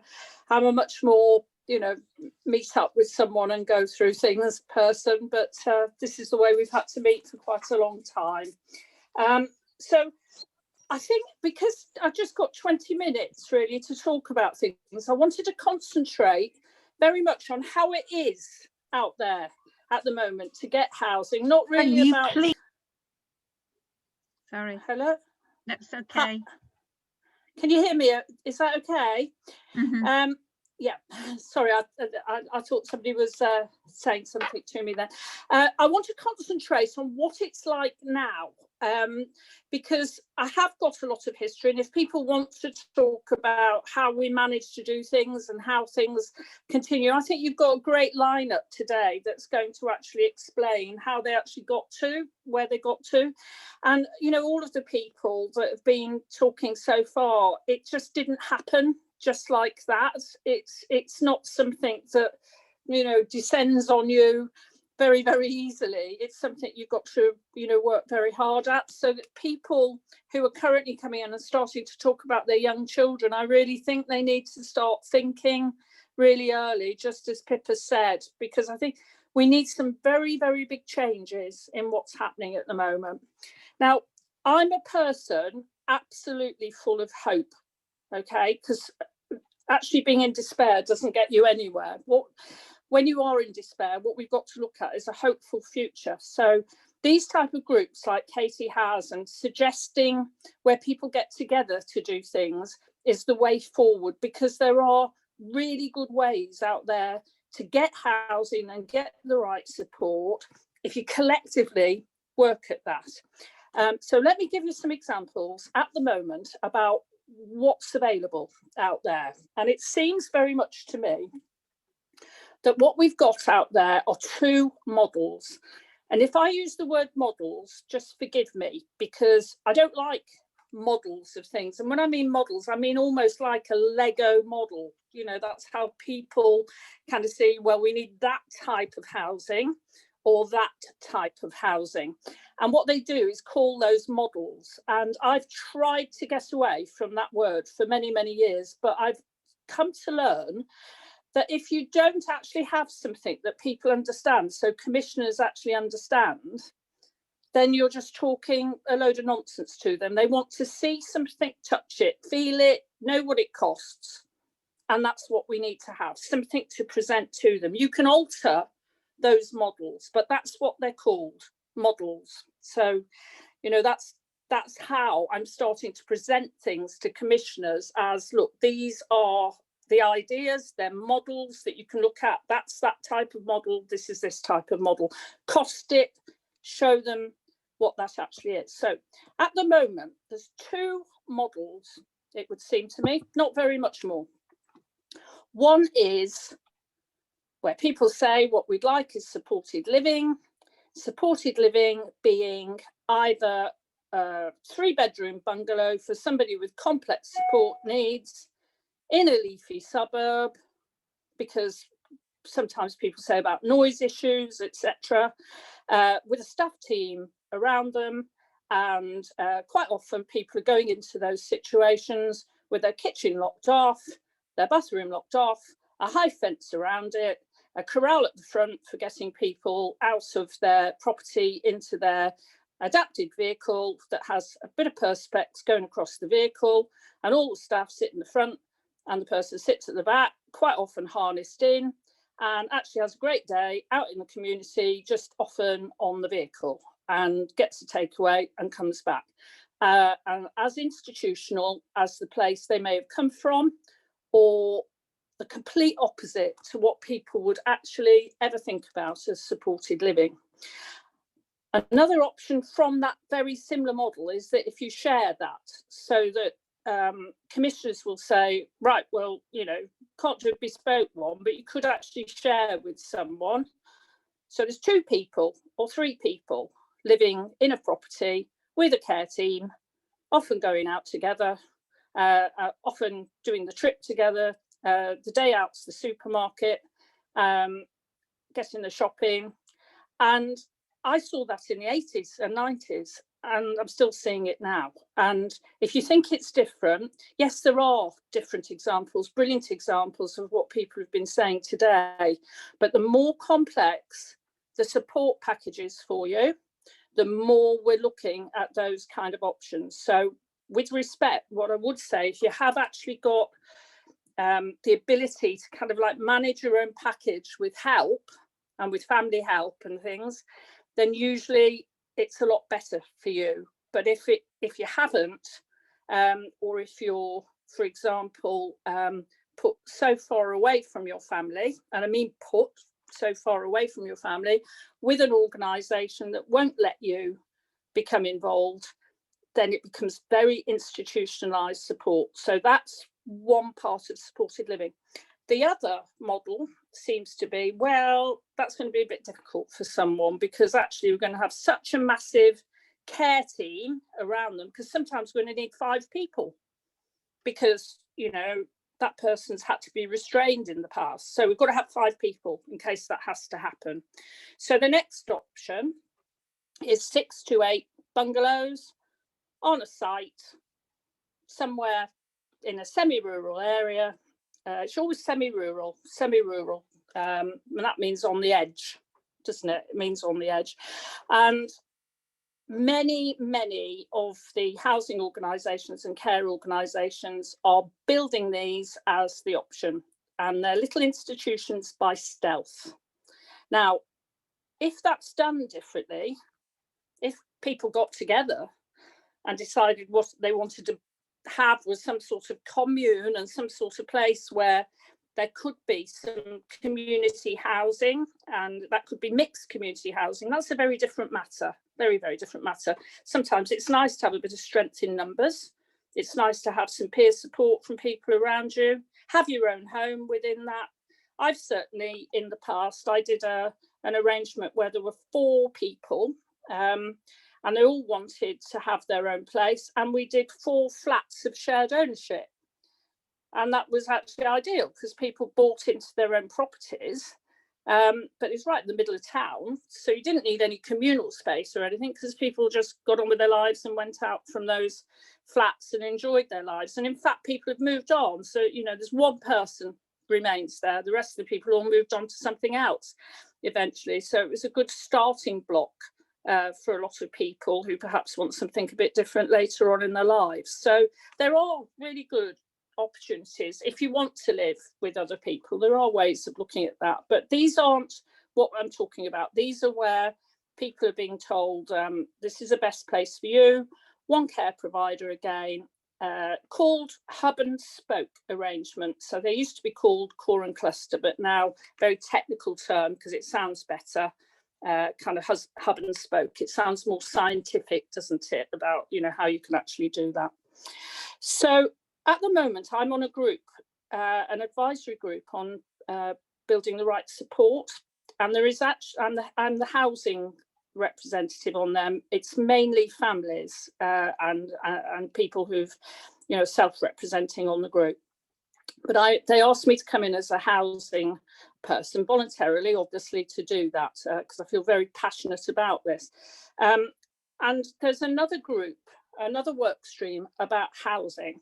I'm a much more, you know, meet up with someone and go through things person, but this is the way we've had to meet for quite a long time. So I think because I've just got 20 minutes really to talk about things, I wanted to concentrate very much on how it is out there at the moment to get housing, not really about... Sorry. Hello? That's okay. Can you hear me? Is that okay? Mm-hmm. Yeah, sorry, I thought somebody was saying something to me there. I want to concentrate on what it's like now, because I have got a lot of history, and if people want to talk about how we manage to do things and how things continue, I think you've got a great lineup today that's going to actually explain how they actually got to where they got to. And, you know, all of the people that have been talking so far, it just didn't happen just like that. It's not something that, you know, descends on you very, very easily. It's something you've got to, you know, work very hard at. So that people who are currently coming in and starting to talk about their young children, I really think they need to start thinking really early, just as Pippa said, because I think we need some very, very big changes in what's happening at the moment. Now, I'm a person absolutely full of hope. Okay, because actually being in despair doesn't get you anywhere. When you are in despair, what we've got to look at is a hopeful future. So these type of groups like Katie has, and suggesting where people get together to do things, is the way forward, because there are really good ways out there to get housing and get the right support if you collectively work at that. So let me give you some examples at the moment about what's available out there. And it seems very much to me that what we've got out there are two models. And if I use the word models, just forgive me, because I don't like models of things. And when I mean models, I mean almost like a Lego model. You know, that's how people kind of see, well, we need that type of housing or that type of housing. And what they do is call those models. And I've tried to get away from that word for many, many years, but I've come to learn that if you don't actually have something that people understand, so commissioners actually understand, then you're just talking a load of nonsense to them. They want to see something, touch it, feel it, know what it costs. And that's what we need to have, something to present to them. You can alter those models, but that's what they're called, models. So, you know, that's how I'm starting to present things to commissioners as, look, these are the ideas, they're models that you can look at. That's that type of model. This is this type of model. Cost it, show them what that actually is. So at the moment, there's two models, it would seem to me, not very much more. One is where people say what we'd like is supported living being either a 3-bedroom bungalow for somebody with complex support needs in a leafy suburb, because sometimes people say about noise issues, etc., with a staff team around them. And quite often people are going into those situations with their kitchen locked off, their bathroom locked off, a high fence around it, a corral at the front for getting people out of their property into their adapted vehicle that has a bit of perspex going across the vehicle, and all the staff sit in the front and the person sits at the back, quite often harnessed in, and actually has a great day out in the community, just often on the vehicle, and gets a takeaway and comes back. And as institutional as the place they may have come from, or the complete opposite to what people would actually ever think about as supported living. Another option from that very similar model is that if you share that, so that commissioners will say, right, well, you know, can't do a bespoke one, but you could actually share with someone. So there's 2 people or 3 people living in a property with a care team, often going out together, often doing the trip together, the day out to the supermarket, getting the shopping. And I saw that in the 80s and 90s, and I'm still seeing it now. And if you think it's different, yes, there are different examples, brilliant examples of what people have been saying today. But the more complex the support packages for you, the more we're looking at those kind of options. So with respect, what I would say, if you have actually got the ability to kind of like manage your own package with help and with family help and things, then usually it's a lot better for you. But if you haven't, or if you're, for example, put so far away from your family, and I mean put so far away from your family, with an organisation that won't let you become involved, then it becomes very institutionalised support. So that's one part of supported living. The other model seems to be, well, that's going to be a bit difficult for someone, because actually we're going to have such a massive care team around them, because sometimes we're going to need 5 people, because, you know, that person's had to be restrained in the past. So we've got to have 5 people in case that has to happen. So the next option is 6 to 8 bungalows on a site somewhere in a semi-rural area. It's always semi-rural, and that means on the edge, doesn't it? It means on the edge. And many of the housing organisations and care organisations are building these as the option, and they're little institutions by stealth. Now, if that's done differently, if people got together and decided what they wanted to have was some sort of commune and some sort of place where there could be some community housing, and that could be mixed community housing, that's a very different matter, very different matter. Sometimes it's nice to have a bit of strength in numbers. It's nice to have some peer support from people around you, have your own home within that. I've certainly, in the past, I did an arrangement where there were 4 people, and they all wanted to have their own place, and we did 4 flats of shared ownership. And that was actually ideal, because people bought into their own properties, but it's right in the middle of town, so you didn't need any communal space or anything, because people just got on with their lives and went out from those flats and enjoyed their lives. And in fact, people have moved on, so, you know, there's 1 person remains there, the rest of the people all moved on to something else eventually. So it was a good starting block for a lot of people who perhaps want something a bit different later on in their lives. So there are really good opportunities if you want to live with other people. There are ways of looking at that, but these aren't what I'm talking about. These are where people are being told this is the best place for you. 1 care provider, again, called hub and spoke arrangement. So they used to be called core and cluster, but now very technical term because it sounds better. Kind of hub and spoke. It sounds more scientific, doesn't it, about, you know, how you can actually do that. So at the moment, I'm on a group, an advisory group on building the right support, and there is actually, I'm the housing representative on them. It's mainly families and people who've, you know, self-representing on the group. But they asked me to come in as a housing person voluntarily, obviously, to do that, because I feel very passionate about this. And there's another group, another work stream about housing.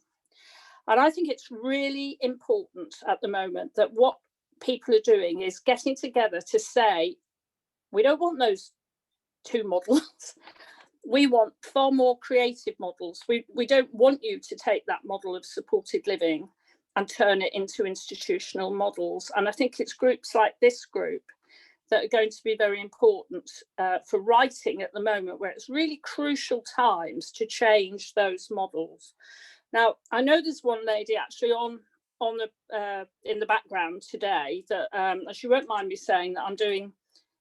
And I think it's really important at the moment that what people are doing is getting together to say, we don't want those 2 models. We want far more creative models. We don't want you to take that model of supported living and turn it into institutional models. And I think it's groups like this group that are going to be very important for writing at the moment, where it's really crucial times to change those models. Now, I know there's one lady actually on the in the background today that, and she won't mind me saying that I'm doing,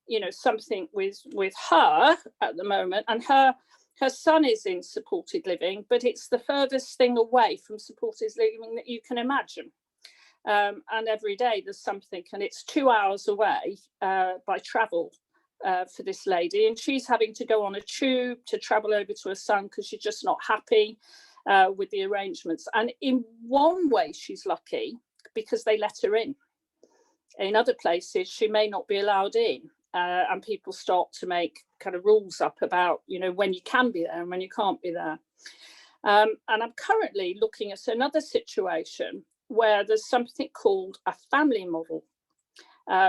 you know, something with her at the moment, and her her son is in supported living, but it's the furthest thing away from supported living that you can imagine. And every day there's something, and it's 2 hours away by travel for this lady, and she's having to go on a tube to travel over to her son because she's just not happy with the arrangements. And in one way she's lucky because they let her in. In other places she may not be allowed in, and people start to make kind of rules up about, you know, when you can be there and when you can't be there. And I'm currently looking at another situation where there's something called a family model,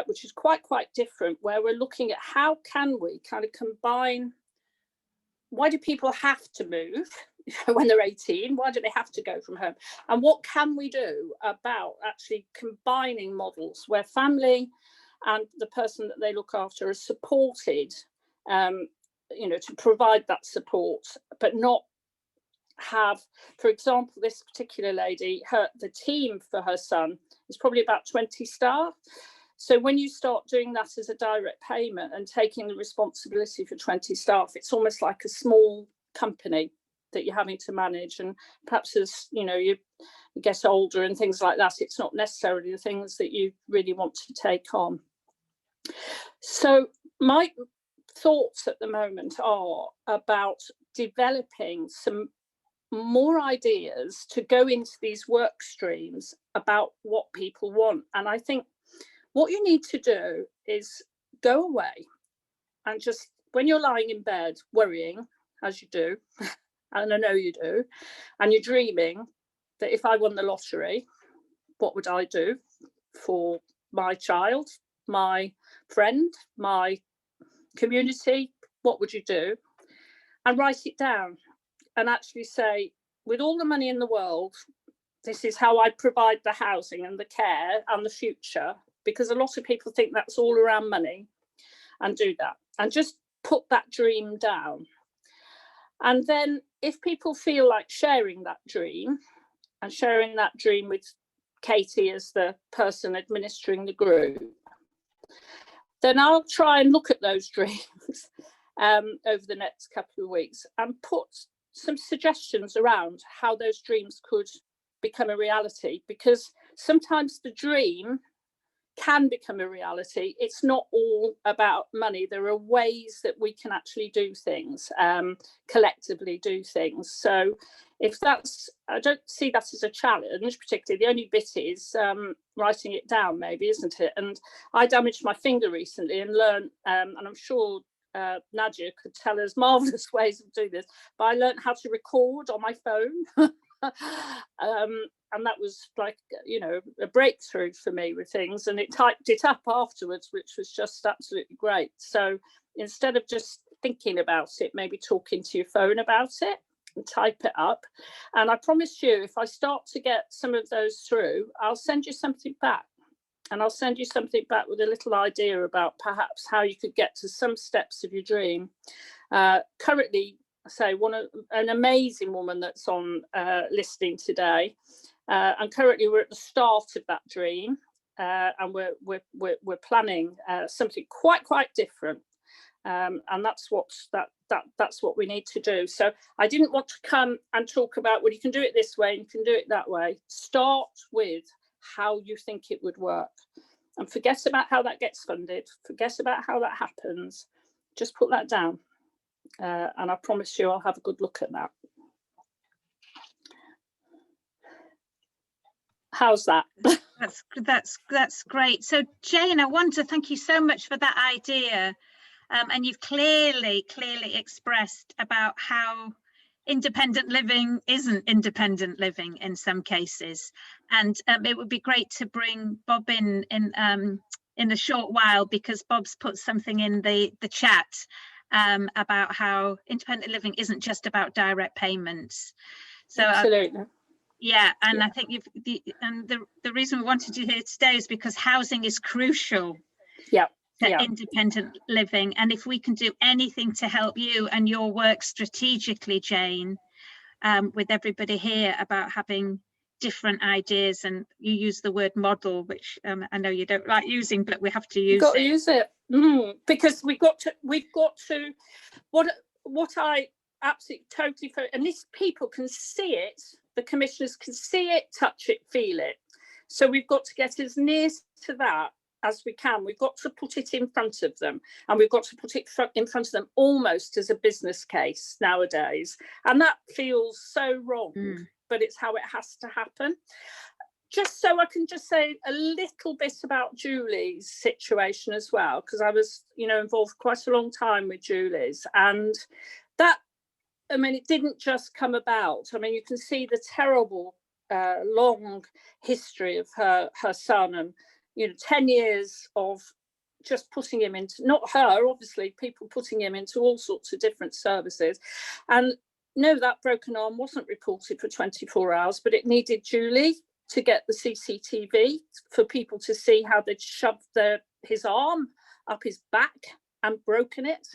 which is quite different, where we're looking at how can we kind of combine, why do people have to move when they're 18? Why do they have to go from home? And what can we do about actually combining models where family and the person that they look after are supported, you know, to provide that support, but not have, for example, this particular lady, the team for her son is probably about 20 staff. So when you start doing that as a direct payment and taking the responsibility for 20 staff, it's almost like a small company that you're having to manage. And perhaps as you know, you get older and things like that, it's not necessarily the things that you really want to take on. So my thoughts at the moment are about developing some more ideas to go into these work streams about what people want. And I think what you need to do is go away and just, when you're lying in bed worrying, as you do, and I know you do, and you're dreaming that if I won the lottery, what would I do for my child, my friend, my community? What would you do? And write it down. And actually say, with all the money in the world, this is how I provide the housing and the care and the future, because a lot of people think that's all around money, and do that. And just put that dream down. And then if people feel like sharing that dream, and sharing that dream with Katie as the person administering the group, then I'll try and look at those dreams over the next couple of weeks and put some suggestions around how those dreams could become a reality, because sometimes the dream can become a reality. It's not all about money. There are ways that we can actually do things, collectively do things. So if that's, I don't see that as a challenge particularly. The only bit is writing it down, maybe, isn't it? And I damaged my finger recently and learned, and I'm sure Nadia could tell us marvelous ways of doing this, but I learned how to record on my phone. And that was like, you know, a breakthrough for me with things, and it typed it up afterwards, which was just absolutely great. So instead of just thinking about it, maybe talking to your phone about it and type it up. And I promise you, if I start to get some of those through, I'll send you something back. And I'll send you something back with a little idea about perhaps how you could get to some steps of your dream. Currently, say an amazing woman that's on listening today, and currently we're at the start of that dream, and we're planning something quite different, and that's what we need to do. So I didn't want to come and talk about, well, you can do it this way and you can do it that way. Start with how you think it would work, and forget about how that gets funded, forget about how that happens, just put that down, and I promise you I'll have a good look at that. How's that? That's great. So Jane, I want to thank you so much for that idea, and you've clearly expressed about how independent living isn't independent living in some cases, and it would be great to bring Bob in a short while, because Bob's put something in the chat about how independent living isn't just about direct payments. So absolutely. Yeah, and I think the reason we wanted you here today is because housing is crucial. To independent living, and if we can do anything to help you and your work strategically, Jane, with everybody here about having different ideas, and you use the word model, which I know you don't like using, but we have to use it. Use it because we've got to. What I absolutely, totally, and these people can see it, the commissioners can see it, touch it, feel it. So we've got to get as near to that as we can. We've got to put it in front of them, and we've got to put it in front of them almost as a business case nowadays. And that feels so wrong, but it's how it has to happen. Just so I can just say a little bit about Julie's situation as well, because I was, involved quite a long time with Julie's, and that, I mean, it didn't just come about. I mean, you can see the terrible, long history of her son, and 10 years of just putting him into, not her, obviously, people putting him into all sorts of different services. And no, that broken arm wasn't reported for 24 hours, but it needed Julie to get the CCTV for people to see how they'd shoved his arm up his back and broken it,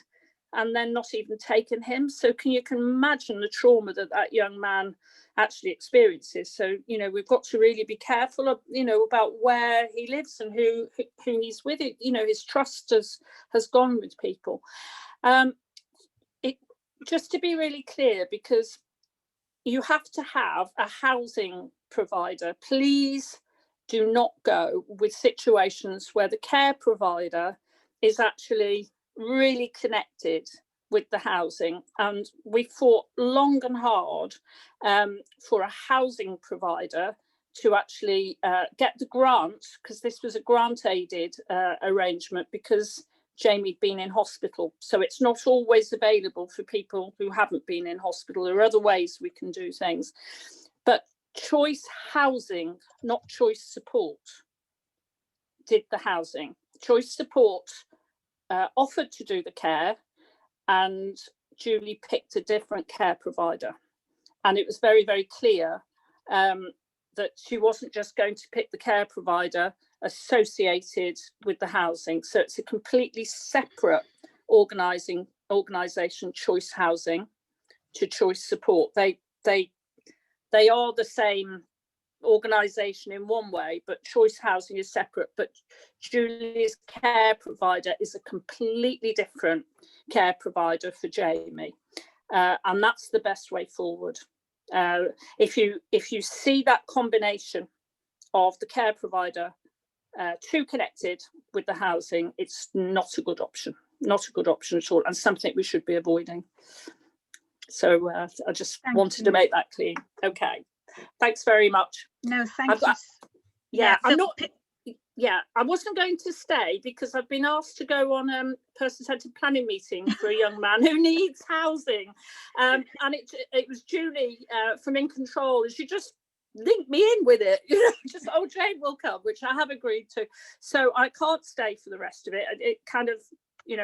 and then not even taken him. So you can imagine the trauma that young man actually experiences. So, we've got to really be careful of, about where he lives and who he's with. His trust has gone with people. Just to be really clear, because you have to have a housing provider. Please do not go with situations where the care provider is actually really connected with the housing. And we fought long and hard for a housing provider to actually get the grant, because this was a grant aided arrangement, because Jamie'd been in hospital. So it's not always available for people who haven't been in hospital. There are other ways we can do things. But Choice Housing, not Choice Support, did the housing. Choice Support offered to do the care, and Julie picked a different care provider. And it was very, very clear that she wasn't just going to pick the care provider associated with the housing. So it's a completely separate organisation, Choice Housing, to Choice Support. They are the same organisation in one way, but Choice Housing is separate. But Julie's care provider is a completely different care provider for Jamie, and that's the best way forward. If you see that combination of the care provider too connected with the housing, it's not a good option. Not a good option at all, and something we should be avoiding. So I just wanted to make that clear. Okay, thanks very much. No, thank you. Yeah, I'm not. Yeah, I wasn't going to stay because I've been asked to go on a person-centred planning meeting for a young man who needs housing, and it was Julie from In Control, and she just linked me in with it. Just Jane will come, which I have agreed to. So I can't stay for the rest of it. It kind of,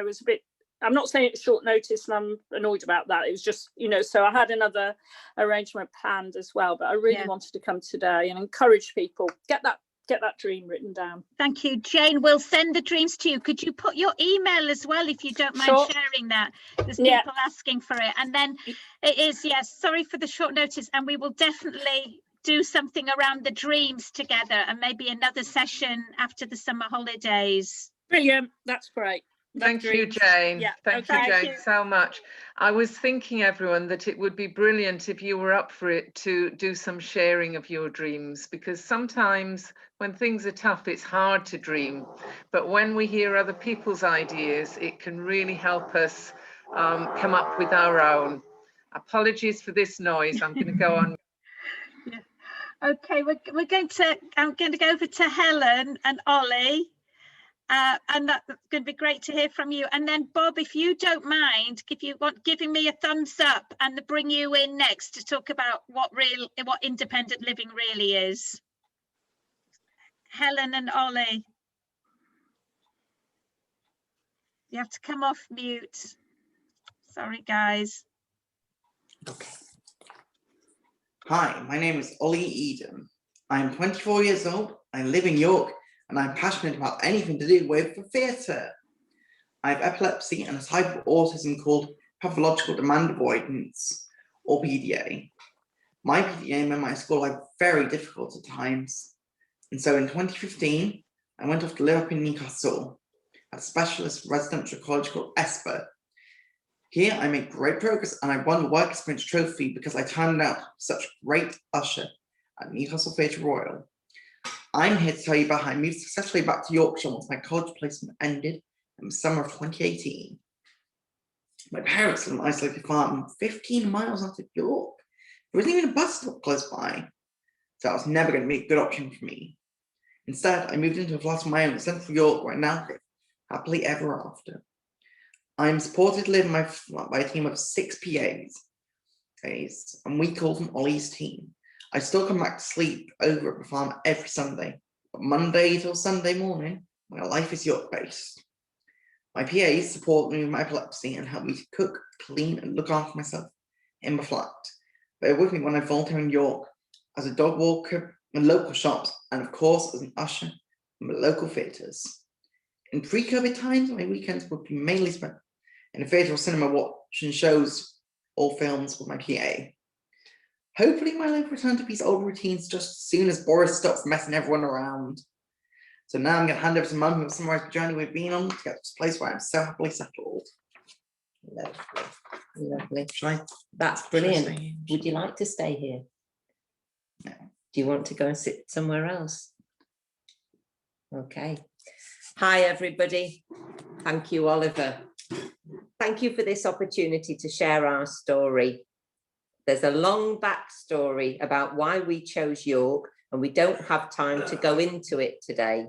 was a bit. I'm not saying it's short notice, and I'm annoyed about that. It was just, so I had another arrangement planned as well, but I really wanted to come today and encourage people, get that dream written down. Thank you, Jane. We'll send the dreams to you. Could you put your email as well, if you don't mind sharing that? There's people asking for it. And then it is, sorry for the short notice, and we will definitely do something around the dreams together, and maybe another session after the summer holidays. Brilliant. That's great. Thank you, Jane. Yeah. Thank you, Jane, so much. I was thinking, everyone, that it would be brilliant if you were up for it to do some sharing of your dreams, because sometimes when things are tough, it's hard to dream. But when we hear other people's ideas, it can really help us come up with our own. Apologies for this noise. I'm going to go on. Okay, I'm going to go over to Helen and Ollie. And that's going to be great to hear from you. And then Bob, if you don't mind, if you want giving me a thumbs up, and bring you in next to talk about what independent living really is. Helen and Ollie, you have to come off mute. Sorry, guys. Okay. Hi, my name is Ollie Eden. I'm 24 years old. I live in York, and I'm passionate about anything to do with the theatre. I have epilepsy and a type of autism called pathological demand avoidance, or PDA. My PDA and my school are very difficult at times. And so in 2015, I went off to live up in Newcastle at a specialist residential college called Esper. Here I make great progress and I won the work experience trophy because I turned out such a great usher at Newcastle Theatre Royal. I'm here to tell you about how I moved successfully back to Yorkshire once my college placement ended in the summer of 2018. My parents live on an isolated farm 15 miles out of York. There wasn't even a bus stop close by, so that was never going to be a good option for me. Instead, I moved into a flat of my own in central York where I now live happily ever after. I am supported to live in my flat by a team of 6 PAs, and we call them Ollie's team. I still come back to sleep over at the farm every Sunday, but Monday till Sunday morning, my life is York-based. My PAs support me with my epilepsy and help me to cook, clean, and look after myself in the flat. They're with me when I volunteer in York as a dog walker in local shops, and of course as an usher in the local theatres. In pre-COVID times, my weekends would be mainly spent in a theatre or cinema watching shows or films with my PA. Hopefully my life will return to these old routines just as soon as Boris stops messing everyone around. So now I'm going to hand over to Mum who will summarise the journey we've been on to get to this place where I'm so happily settled. Lovely, lovely. Shall I? That's brilliant. Would you like to stay here? No. Do you want to go and sit somewhere else? Okay. Hi, everybody. Thank you, Oliver. Thank you for this opportunity to share our story. There's a long backstory about why we chose York, and we don't have time to go into it today.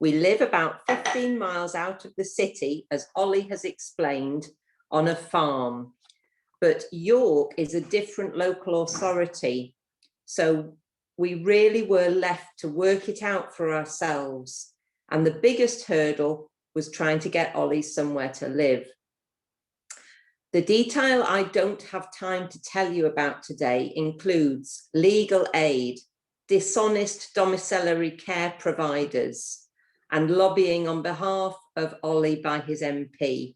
We live about 15 miles out of the city, as Ollie has explained, on a farm. But York is a different local authority, so we really were left to work it out for ourselves. And the biggest hurdle was trying to get Ollie somewhere to live. The detail I don't have time to tell you about today includes legal aid, dishonest domiciliary care providers, and lobbying on behalf of Ollie by his MP.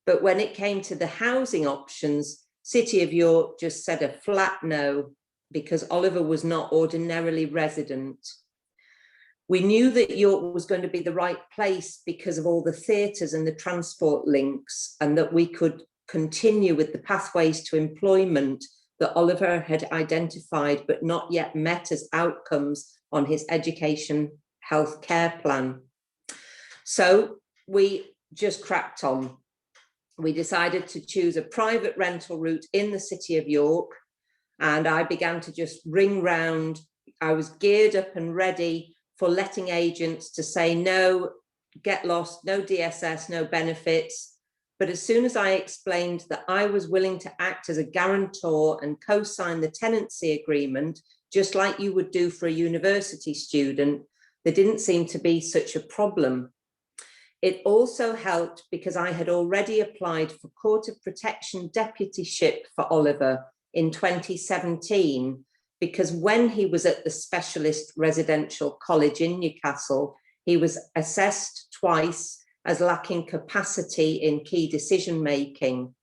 But when it came to the housing options, City of York just said a flat no, because Oliver was not ordinarily resident. We knew that York was going to be the right place because of all the theatres and the transport links, and that we could continue with the pathways to employment that Oliver had identified but not yet met as outcomes on his education health care plan. So we just cracked on. We decided to choose a private rental route in the City of York, and I began to just ring round. I was geared up and ready for letting agents to say no, get lost, no DSS, no benefits. But as soon as I explained that I was willing to act as a guarantor and co-sign the tenancy agreement, just like you would do for a university student, there didn't seem to be such a problem. It also helped because I had already applied for Court of Protection deputyship for Oliver in 2017, because when he was at the Specialist Residential College in Newcastle, he was assessed twice as lacking capacity in key decision-making.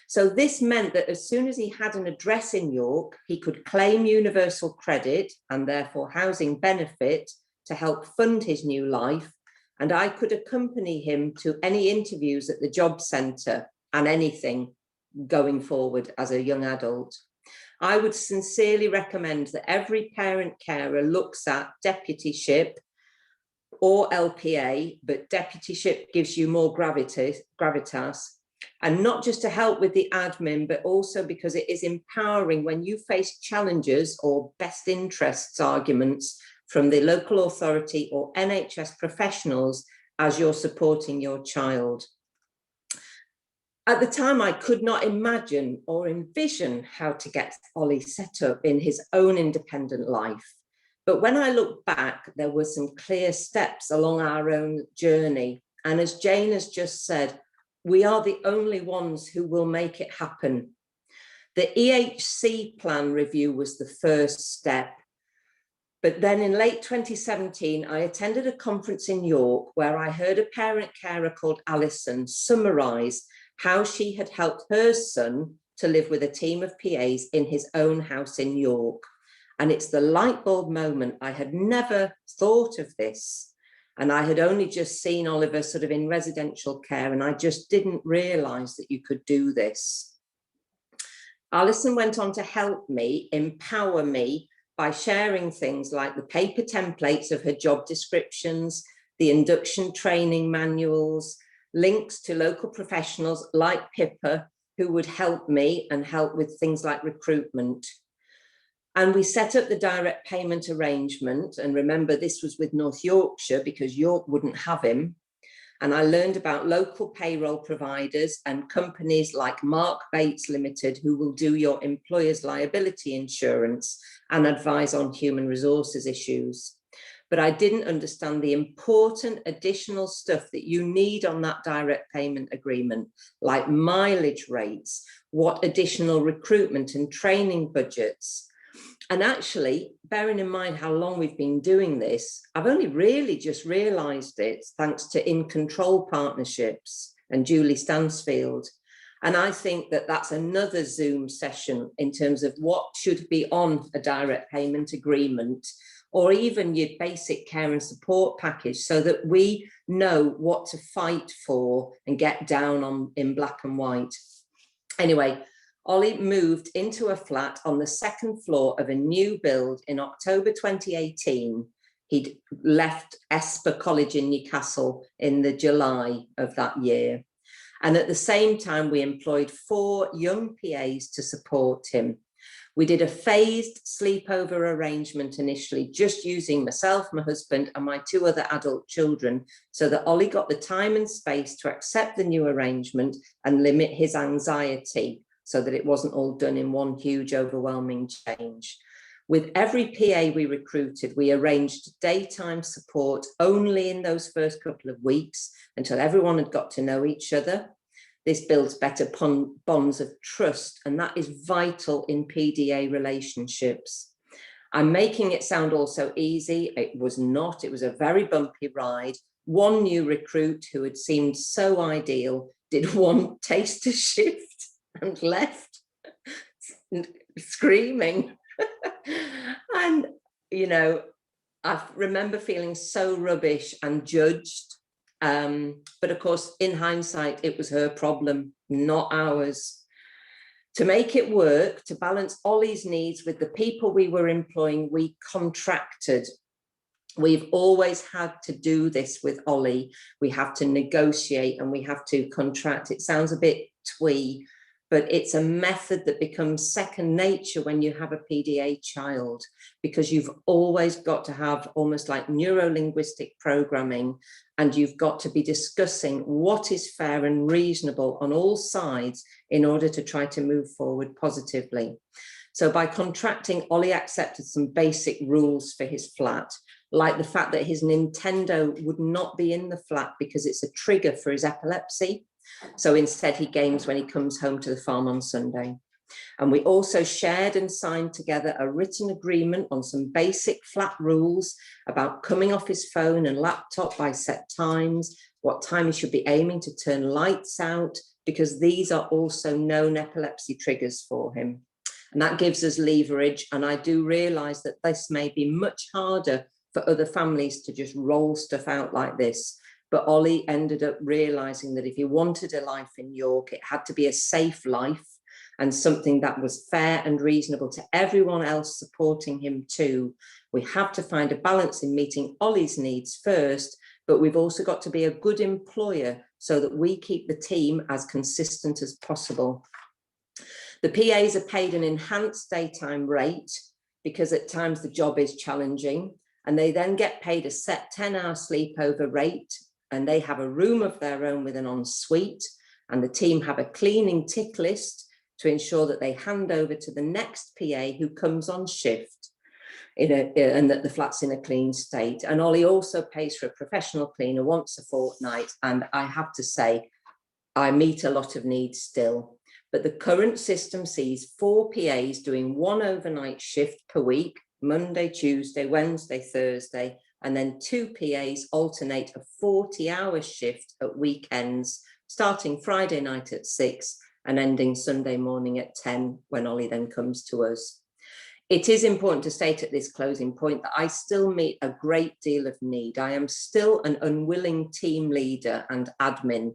So this meant that as soon as he had an address in York, he could claim universal credit and therefore housing benefit to help fund his new life. And I could accompany him to any interviews at the job centre and anything going forward as a young adult. I would sincerely recommend that every parent carer looks at deputyship or LPA, but deputyship gives you more gravitas, and not just to help with the admin, but also because it is empowering when you face challenges or best interests arguments from the local authority or NHS professionals as you're supporting your child. At the time, I could not imagine or envision how to get Ollie set up in his own independent life. But when I look back, there were some clear steps along our own journey. And as Jane has just said, we are the only ones who will make it happen. The EHC plan review was the first step. But then in late 2017, I attended a conference in York where I heard a parent carer called Alison summarise how she had helped her son to live with a team of PAs in his own house in York. And it's the light bulb moment. I had never thought of this. And I had only just seen Oliver sort of in residential care, and I just didn't realise that you could do this. Alison went on to help me, empower me by sharing things like the paper templates of her job descriptions, the induction training manuals, links to local professionals like Pippa, who would help me and help with things like recruitment. And we set up the direct payment arrangement. And remember, this was with North Yorkshire because York wouldn't have him. And I learned about local payroll providers and companies like Mark Bates Limited, who will do your employer's liability insurance and advise on human resources issues. But I didn't understand the important additional stuff that you need on that direct payment agreement, like mileage rates, what additional recruitment and training budgets. And actually, bearing in mind how long we've been doing this, I've only really just realised it thanks to In Control Partnerships and Julie Stansfield. And I think that that's another Zoom session in terms of what should be on a direct payment agreement, or even your basic care and support package, so that we know what to fight for and get down on in black and white. Anyway, Ollie moved into a flat on the second floor of a new build in October 2018. He'd left Esper College in Newcastle in the July of that year. And at the same time, we employed 4 young PAs to support him. We did a phased sleepover arrangement initially, just using myself, my husband, and my 2 other adult children, so that Ollie got the time and space to accept the new arrangement and limit his anxiety, so that it wasn't all done in one huge overwhelming change. With every PA we recruited, we arranged daytime support only in those first couple of weeks until everyone had got to know each other. This builds better bonds of trust, and that is vital in PDA relationships. I'm making it sound all so easy. It was not. It was a very bumpy ride. One new recruit who had seemed so ideal did one taster shift and left screaming. And, you know, I remember feeling so rubbish and judged. But of course, in hindsight, it was her problem, not ours. To make it work, to balance Ollie's needs with the people we were employing, we contracted. We've always had to do this with Ollie. We have to negotiate and we have to contract. It sounds a bit twee, but it's a method that becomes second nature when you have a PDA child, because you've always got to have almost like neuro-linguistic programming, and you've got to be discussing what is fair and reasonable on all sides in order to try to move forward positively. So by contracting, Ollie accepted some basic rules for his flat, like the fact that his Nintendo would not be in the flat because it's a trigger for his epilepsy. So instead he games when he comes home to the farm on Sunday. And we also shared and signed together a written agreement on some basic flat rules about coming off his phone and laptop by set times, what time he should be aiming to turn lights out, because these are also known epilepsy triggers for him. And that gives us leverage. And I do realise that this may be much harder for other families to just roll stuff out like this. But Ollie ended up realising that if he wanted a life in York, it had to be a safe life and something that was fair and reasonable to everyone else supporting him too. We have to find a balance in meeting Ollie's needs first, but we've also got to be a good employer so that we keep the team as consistent as possible. The PAs are paid an enhanced daytime rate because at times the job is challenging, and they then get paid a set 10-hour sleepover rate, and they have a room of their own with an ensuite, and the team have a cleaning tick list to ensure that they hand over to the next PA who comes on shift and that the flat's in a clean state. And Ollie also pays for a professional cleaner once a fortnight. And I have to say, I meet a lot of needs still. But the current system sees 4 PAs doing 1 overnight shift per week, Monday, Tuesday, Wednesday, Thursday, and then 2 PAs alternate a 40-hour shift at weekends, starting Friday night at 6 and ending Sunday morning at 10 when Ollie then comes to us. It is important to state at this closing point that I still meet a great deal of need. I am still an unwilling team leader and admin,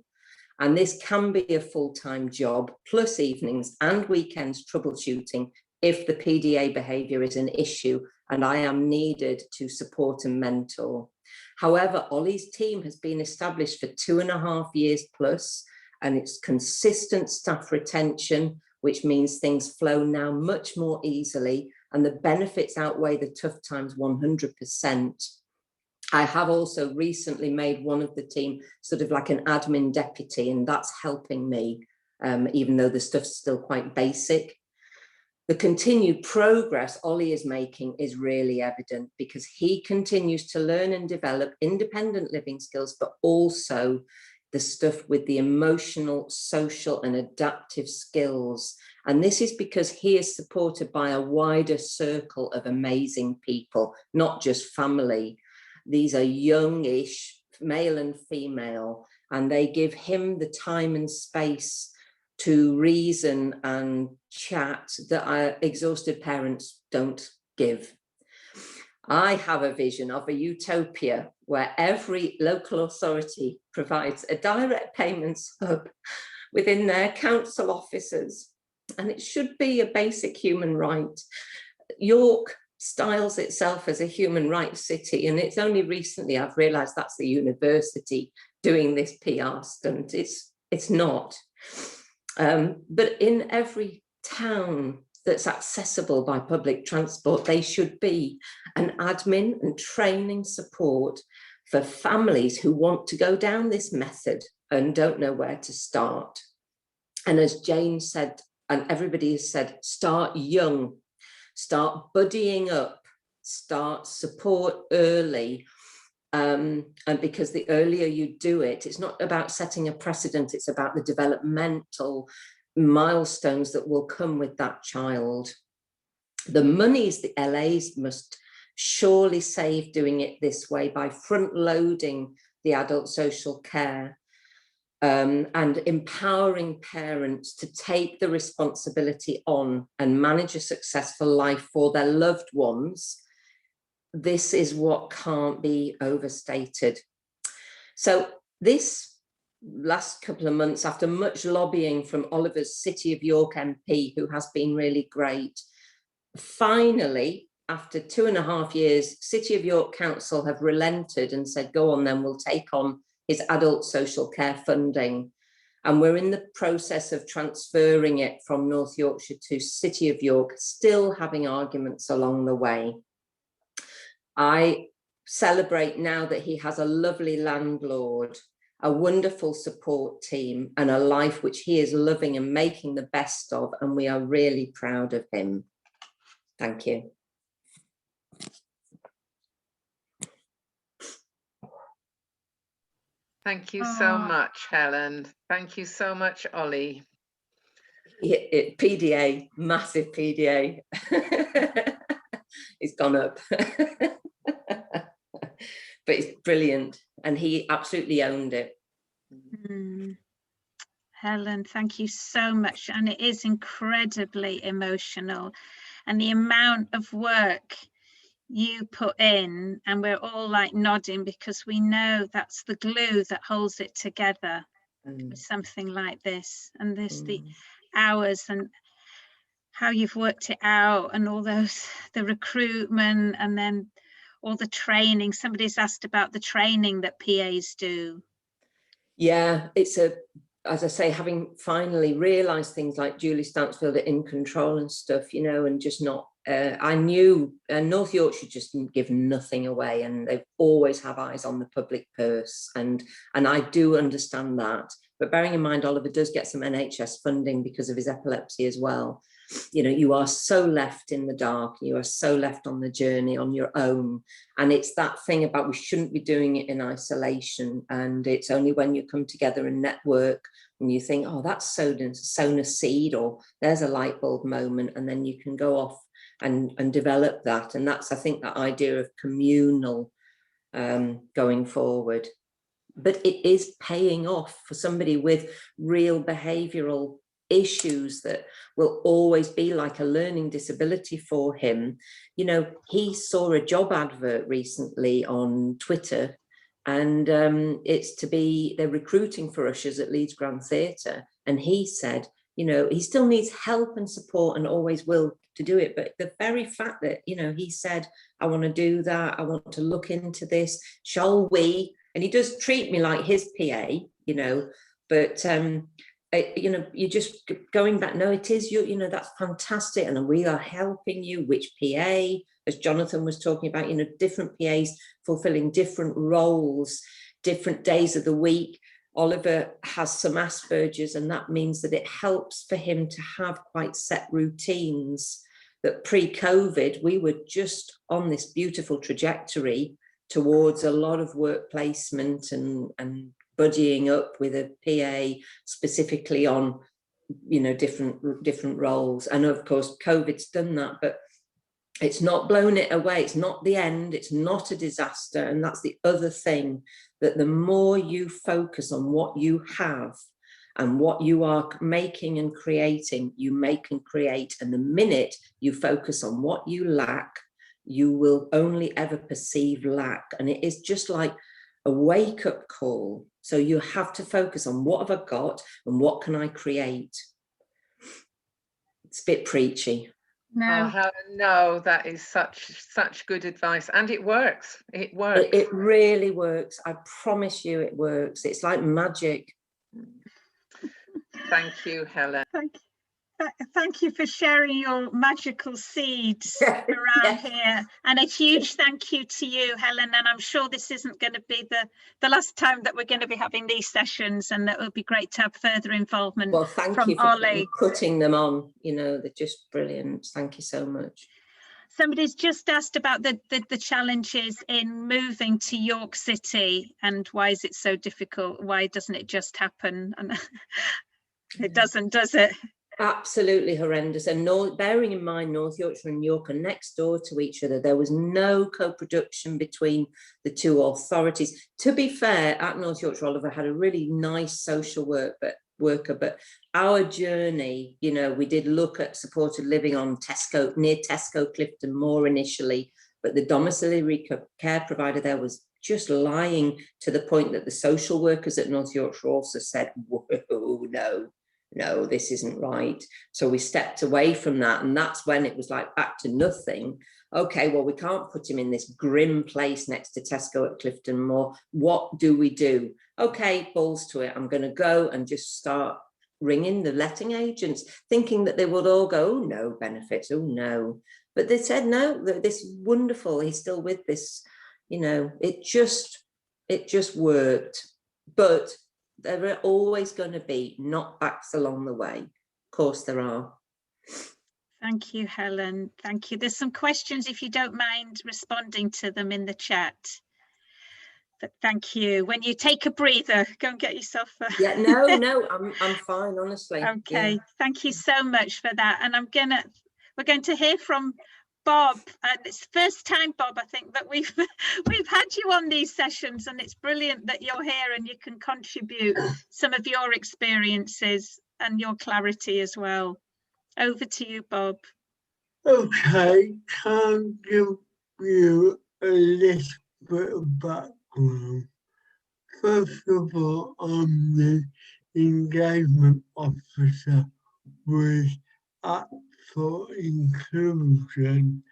and this can be a full-time job, plus evenings and weekends troubleshooting if the PDA behaviour is an issue and I am needed to support and mentor. However, Ollie's team has been established for 2.5 years plus, and it's consistent staff retention, which means things flow now much more easily, and the benefits outweigh the tough times 100%. I have also recently made one of the team sort of like an admin deputy, and that's helping me, even though the stuff's still quite basic. The continued progress Ollie is making is really evident because he continues to learn and develop independent living skills, but also the stuff with the emotional, social and adaptive skills. And this is because he is supported by a wider circle of amazing people, not just family. These are youngish, male and female, and they give him the time and space to reason and chat that our exhausted parents don't give. I have a vision of a utopia where every local authority provides a direct payments hub within their council offices, and it should be a basic human right. York styles itself as a human rights city, and it's only recently I've realised that's the university doing this PR stunt. It's not. But in every town that's accessible by public transport, they should be an admin and training support for families who want to go down this method and don't know where to start. And as Jane said, and everybody has said, start young, start buddying up, start support early. And because the earlier you do it, it's not about setting a precedent, it's about the developmental milestones that will come with that child. The monies the LAs must surely save doing it this way by front loading the adult social care and empowering parents to take the responsibility on and manage a successful life for their loved ones. This is what can't be overstated. So this last couple of months, after much lobbying from Oliver's City of York MP, who has been really great, finally, after 2.5 years, City of York Council have relented and said, go on then, we'll take on his adult social care funding. And we're in the process of transferring it from North Yorkshire to City of York, still having arguments along the way. I celebrate now that he has a lovely landlord, a wonderful support team, and a life which he is loving and making the best of, and we are really proud of him. Thank you. Thank you so much, Helen. Thank you so much, Ollie. PDA, massive PDA. It's gone up. But it's brilliant, and he absolutely owned it. Helen, thank you so much. And it is incredibly emotional, and the amount of work you put in, and we're all like nodding because we know that's the glue that holds it together with something like this. And this, the hours and how you've worked it out, and all those, the recruitment, and then all the training. Somebody's asked about the training that PAs do. Yeah, it's as I say, having finally realised things like Julie Stansfield at In Control and stuff, you know, and just not, I knew North Yorkshire just give nothing away, and they always have eyes on the public purse, and I do understand that. But bearing in mind, Oliver does get some NHS funding because of his epilepsy as well. You know, you are so left in the dark, you are so left on the journey on your own. And it's that thing about we shouldn't be doing it in isolation. And it's only when you come together and network and you think, oh, that's sown a seed, or there's a light bulb moment, and then you can go off and develop that. And that's, I think, that idea of communal going forward. But it is paying off for somebody with real behavioural issues that will always be like a learning disability for him. You know, he saw a job advert recently on Twitter, and it's to be, they're recruiting for ushers at Leeds Grand Theatre. And he said, you know, he still needs help and support and always will to do it. But the very fact that, you know, he said, I want to do that, I want to look into this, shall we? And he does treat me like his PA, you know, but, you know, you're just going back, no, it is you, you know, that's fantastic. And we are helping you, which PA, as Jonathan was talking about, you know, different PAs fulfilling different roles, different days of the week. Oliver has some Asperger's, and that means that it helps for him to have quite set routines. That pre-COVID, we were just on this beautiful trajectory towards a lot of work placement and buddying up with a PA specifically on, you know, different roles. And of course, COVID's done that, but it's not blown it away. It's not the end. It's not a disaster. And that's the other thing, that the more you focus on what you have and what you are making and creating, you make and create. And the minute you focus on what you lack, you will only ever perceive lack. And it is just like a wake-up call. So you have to focus on what have I got and what can I create. It's a bit preachy. No. Oh, Helen, no, that is such good advice, and it works. It works. It really works. I promise you, it works. It's like magic. Thank you, Helen. Thank you for sharing your magical seeds around here, and a huge thank you to you, Helen. And I'm sure this isn't going to be the last time that we're going to be having these sessions, and that would be great to have further involvement. Well, thank from you for Ollie. putting them on. You know, they're just brilliant. Thank you so much. Somebody's just asked about the challenges in moving to York City, and why is it so difficult? Why doesn't it just happen? And it doesn't, does it? Absolutely horrendous. And bearing in mind, North Yorkshire and York are next door to each other. There was no co-production between the two authorities. To be fair, at North Yorkshire, Oliver had a really nice social worker, but our journey, you know, we did look at supported living on Tesco, near Tesco Clifton Moor initially, but the domiciliary care provider there was just lying, to the point that the social workers at North Yorkshire also said, whoa, no, this isn't right. So we stepped away from that, and that's when it was like back to nothing. Okay, well, we can't put him in this grim place next to Tesco at Clifton Moor. What do we do? Okay, balls to it. I'm going to go and just start ringing the letting agents, thinking that they would all go, oh, no benefits, oh, no. But they said, no, this is wonderful. He's still with this, you know, it just worked. But there are always going to be knockbacks along the way. Of course there are. Thank you, Helen. Thank you. There's some questions, if you don't mind responding to them in the chat. But thank you. When you take a breather, go and get yourself a... Yeah, no, I'm fine, honestly. Okay, yeah. Thank you so much for that. And we're going to hear from Bob. It's the first time, Bob, I think, that we've had you on these sessions, and it's brilliant that you're here and you can contribute some of your experiences and your clarity as well. Over to you, Bob. Okay, can give you a little bit of background. First of all, I'm the engagement officer with Act for Inclusion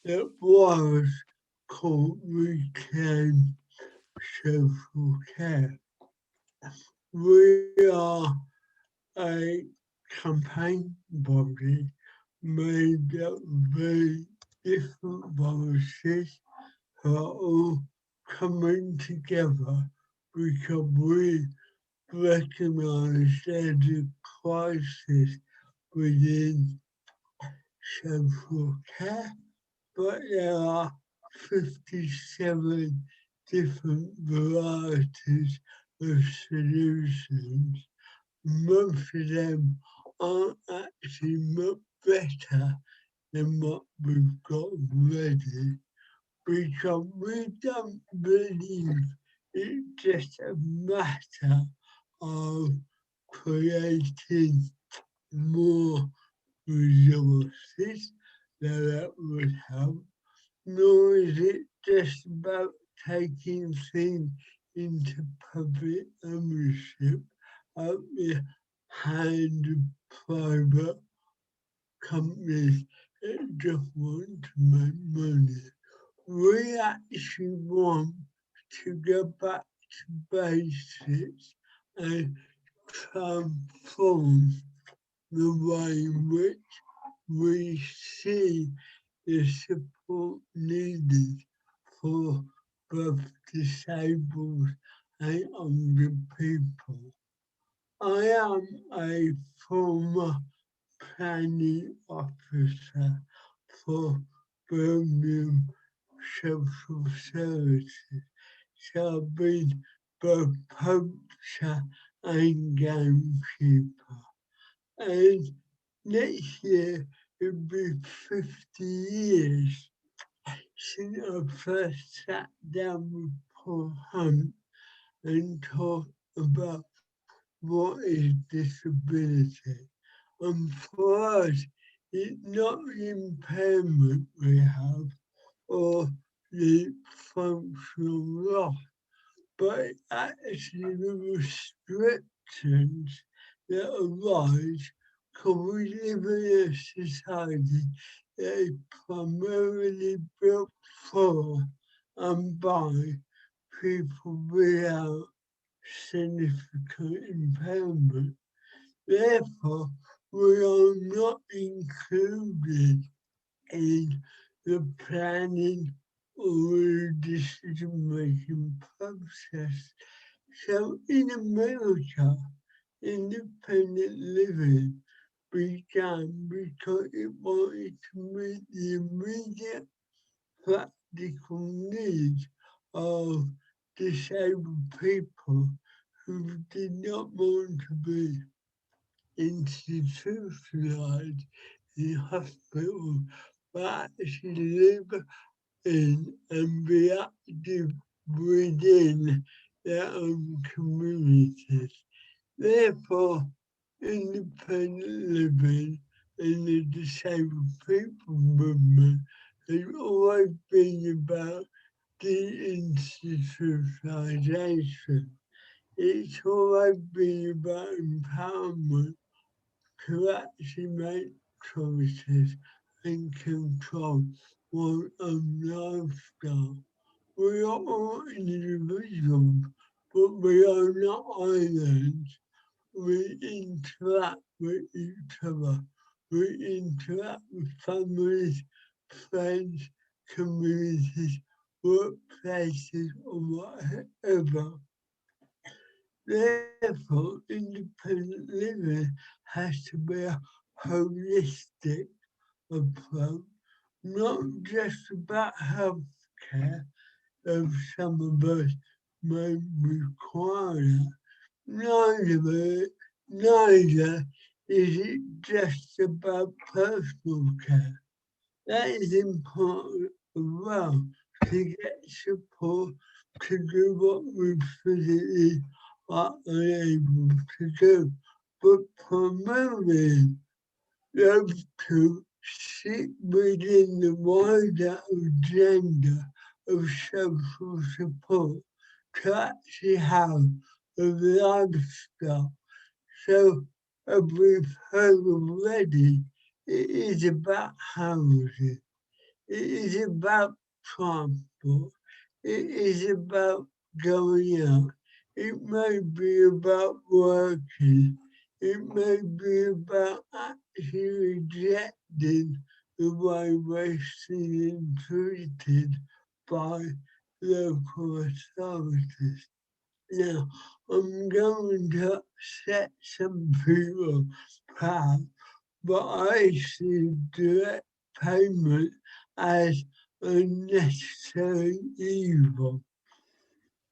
that was called Reclaim Social Care. We are a campaign body made up of very different voices who are all coming together because we recognise there's a crisis within social care, but there are 57 different varieties of solutions. Most of them aren't actually much better than what we've got already, because we don't believe it's just a matter of creating more resources that would help, nor is it just about taking things into public ownership at the hand of private companies that just want to make money. We actually want to go back to basics and transform the way in which we see the support needed for both disabled and older people. I am a former planning officer for Birmingham Social Services, so I've been both poacher and gamekeeper. And next year it'll be 50 years since I first sat down with Paul Hunt and talked about what is disability. And for us, it's not the impairment we have or the functional loss, but actually the restrictions that arise because we live in a society that is primarily built for and by people without significant impairment. Therefore, we are not included in the planning or the decision-making process. So in America, independent living began because it wanted to meet the immediate practical needs of disabled people who did not want to be institutionalized in hospital, but actually live in and be active within their own communities. Therefore, independent living and the disabled people movement has always been about deinstitutionalization. It's always been about empowerment to actually make choices and control one's own lifestyle. We are all individuals, but we are not islands. We interact with each other. We interact with families, friends, communities, workplaces, or whatever. Therefore, independent living has to be a holistic approach, not just about healthcare, though some of us may require. Neither is it just about personal care. That is important as well, to get support to do what we physically are unable to do. But primarily, those two sit within the wider agenda of social support to actually have a lifestyle. So, as we've heard already, it is about housing, it is about transport, it is about going out, it may be about working, it may be about actually rejecting the way we're seen and treated by local authorities. Now, I'm going to upset some people proud, but I see direct payment as a necessary evil.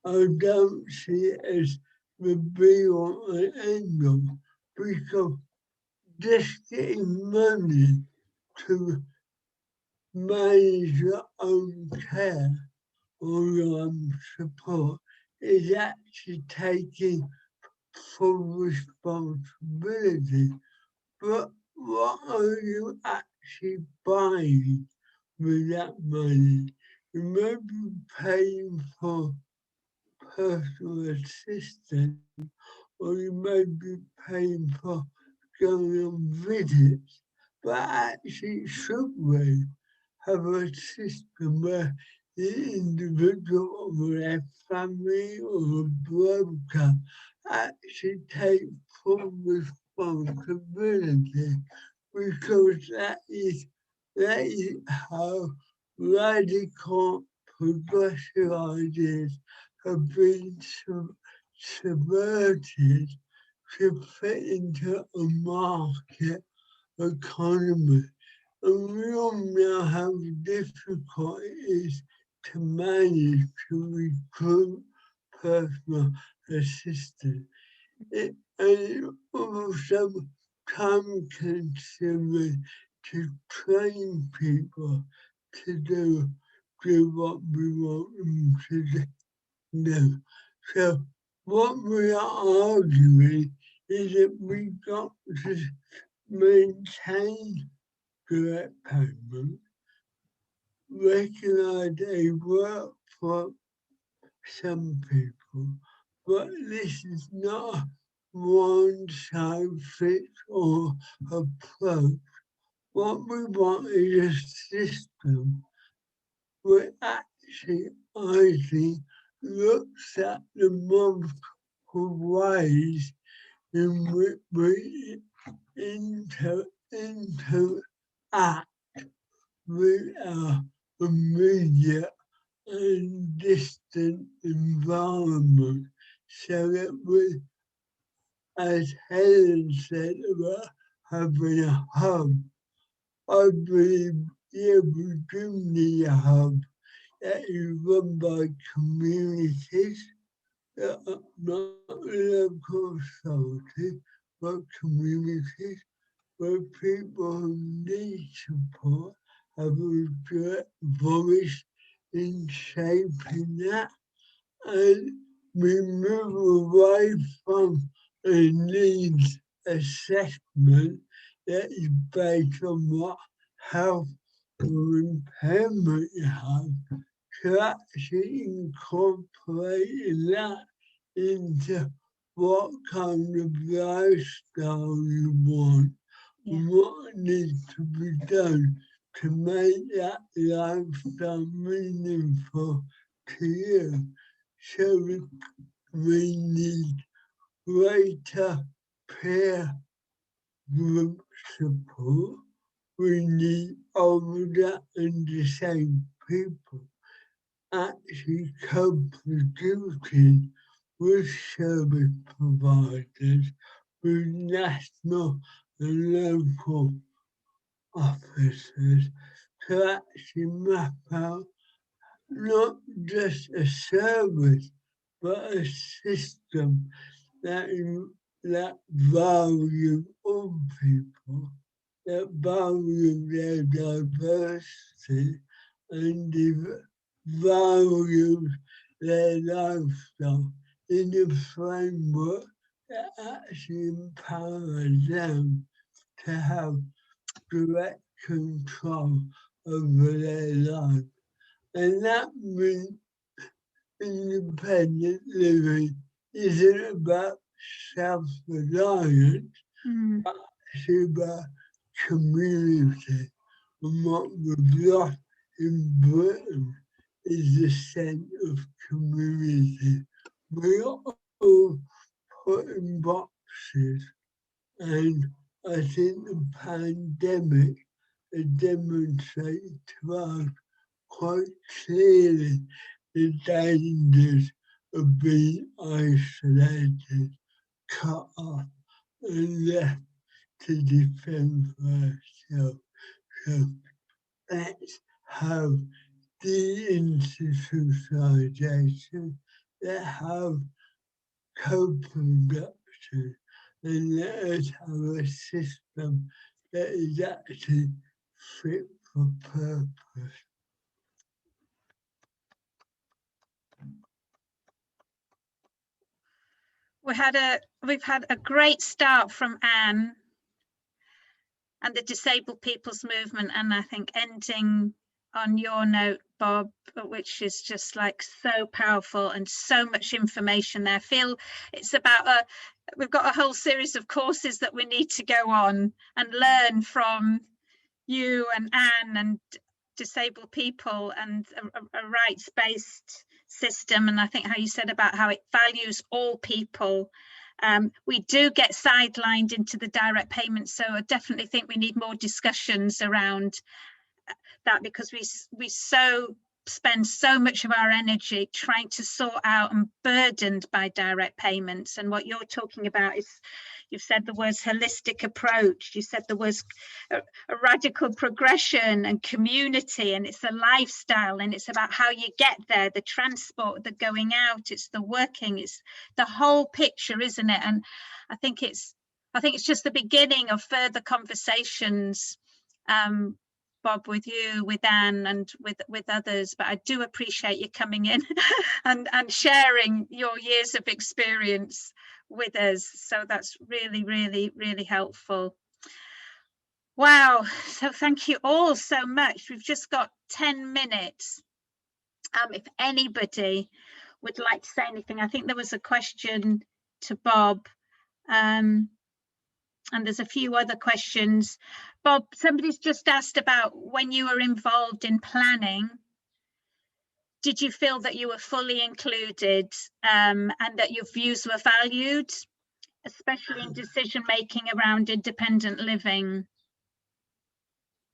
I don't see it as the be-all and end-all, because just getting money to manage your own care or your own support is actually taking full responsibility. but what are you actually buying with that money? You may be paying for personal assistance, or you may be paying for going on visits, but actually should we have a system where the individual or their family or a broker actually take full responsibility, because that is how radical progressive ideas have been subverted to fit into a market economy. And we all know how difficult it is to manage to recruit personal assistants. And it's also time consuming to train people to do what we want them to do. So what we are arguing is that we got to maintain direct payment, recognize they work for some people, but this is not a one-size-fits-all approach. What we want is a system where actually, I think, looks at the multiple ways in which we interact with our immediate and distant environment, so that we, as Helen said about having a hub, I believe, yeah, we do need a hub that is run by communities that are not local authorities, but communities where people who need support have a direct voice in shaping that, and we move away from a needs assessment that is based on what health or impairment you have, to actually incorporating that into what kind of lifestyle you want, and what needs to be done to make that lifestyle meaningful to you. So we need greater peer group support. We need older and disabled people actually co-producing with service providers, with national and local officers, to actually map out not just a service, but a system that value all people, that value their diversity, and value their lifestyle in a framework that actually empowers them to have direct control over their life. And that means independent living isn't about self-reliance, but actually about community. And what we've lost in Britain is the sense of community. We are all put in boxes, and I think the pandemic has demonstrated to us quite clearly the dangers of being isolated, cut off, and left to defend for ourselves. So let's have deinstitutionalization, that have co-production, and let us have a system that is actually fit for purpose. We've had a great start from Anne, and the disabled people's movement. And I think ending on your note, Bob, which is just like so powerful and so much information there. I feel it's about we've got a whole series of courses that we need to go on and learn from you and Anne and disabled people and a rights-based system. And I think how you said about how it values all people. We do get sidelined into the direct payments, so I definitely think we need more discussions around that, because we spend so much of our energy trying to sort out and burdened by direct payments. And what you're talking about is, you've said the words holistic approach, you said the words a radical progression and community, and it's a lifestyle, and it's about how you get there, the transport, the going out, it's the working, it's the whole picture, isn't it? And I think it's just the beginning of further conversations, Bob, with you, with Anne, and with others. But I do appreciate you coming in and sharing your years of experience with us. So that's really, really, really helpful. Wow. So thank you all so much. We've just got 10 minutes. If anybody would like to say anything, I think there was a question to Bob. And there's a few other questions. Bob, somebody's just asked about when you were involved in planning, did you feel that you were fully included and that your views were valued, especially in decision making around independent living?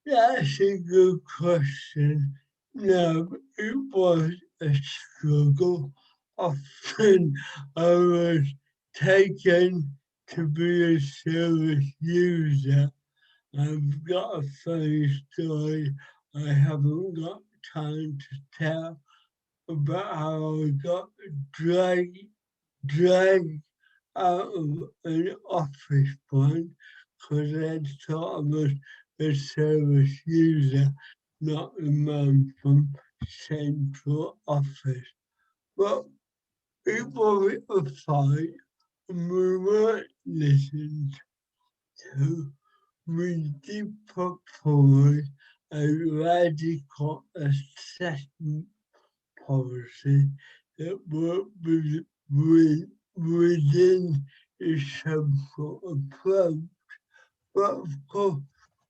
That's a good question. No, it was a struggle. Often I was taken to be a service user. I've got a funny story I haven't got time to tell about how I got dragged out of an office one because I thought I was a service user, not the man from central office. But it was a fight, and we weren't listened to. We did propose a radical assessment policy that worked within the social approach. But of course,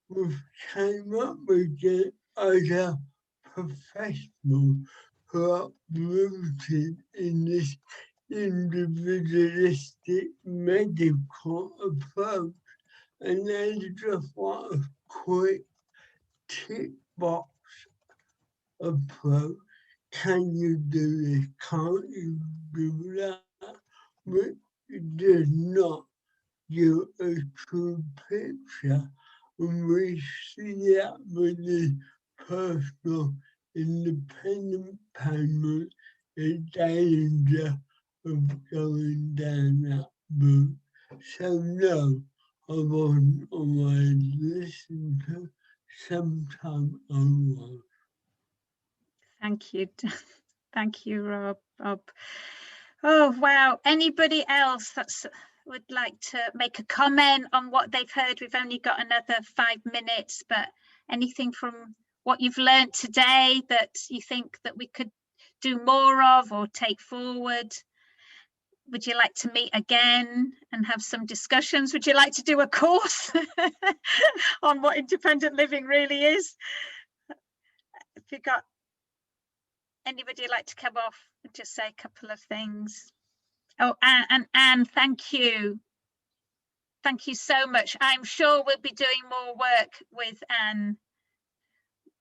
we came up with other professionals who are rooted in this individualistic medical approach, and they just want a quick tick box approach. Can you do this? Can't you do that? Which does not give a true picture. And we see that with the personal independent payment, the danger of going down that route. So no, I wasn't always listened to. Sometime I was. Thank you. Thank you, Rob. Oh, wow. Anybody else that would like to make a comment on what they've heard? We've only got another 5 minutes, but anything from what you've learned today that you think that we could do more of or take forward? Would you like to meet again and have some discussions? Would you like to do a course on what independent living really is? If you got anybody like to come off and just say a couple of things? Oh, and Anne, thank you. Thank you so much. I'm sure we'll be doing more work with Anne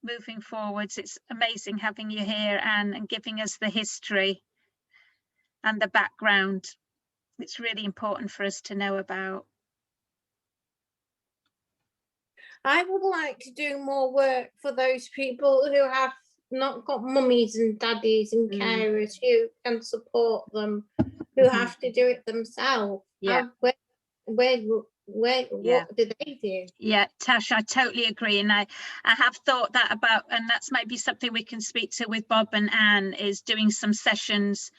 moving forwards. It's amazing having you here, Anne, and giving us the history and the background. It's really important for us to know about. I would like to do more work for those people who have not got mummies and daddies and carers who can support them, who have to do it themselves. Yeah. What do they do? Yeah, Tash, I totally agree. And I have thought that about, and that's maybe something we can speak to with Bob and Anne, is doing some sessions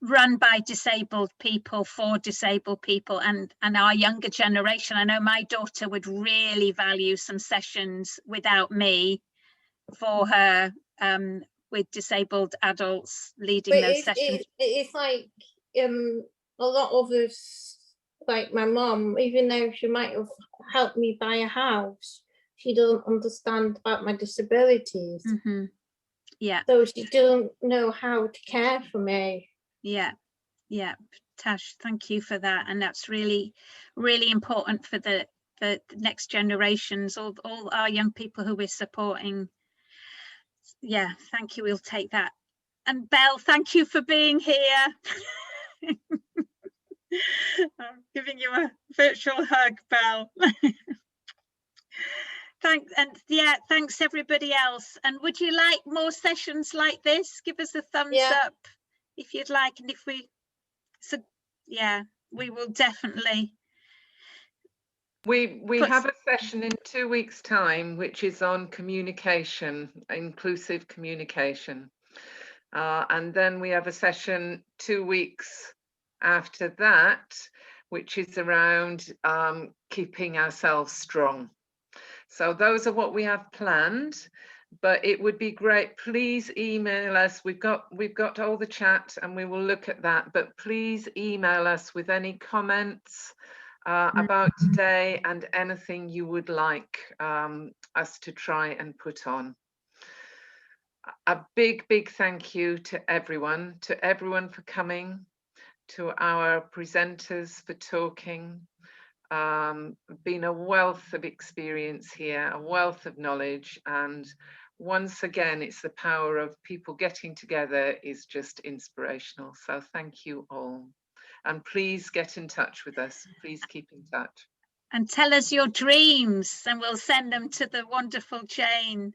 run by disabled people for disabled people and our younger generation. I know my daughter would really value some sessions without me for her with disabled adults leading But those sessions. it's like a lot of us, like my mum, even though she might have helped me buy a house, she doesn't understand about my disabilities. Mm-hmm. Yeah. So she doesn't know how to care for me. Yeah. Tash, thank you for that. And that's really, really important for the next generations, all our young people who we're supporting. Yeah, thank you. We'll take that. And Belle, thank you for being here. I'm giving you a virtual hug, Belle. Thanks, and yeah, thanks everybody else. And would you like more sessions like this? Give us a thumbs up if you'd like. And if we, so yeah, we will definitely. We have a session in 2 weeks' time, which is on communication, inclusive communication. And then we have a session 2 weeks after that, which is around keeping ourselves strong. So those are what we have planned, but it would be great. Please email us. We've got all the chat and we will look at that, but please email us with any comments about today and anything you would like us to try and put on. A big thank you to everyone for coming, to our presenters for talking. Been a wealth of experience here, a wealth of knowledge, and once again it's the power of people getting together is just inspirational. So thank you all, and please get in touch with us. Please keep in touch and tell us your dreams and we'll send them to the wonderful Jane.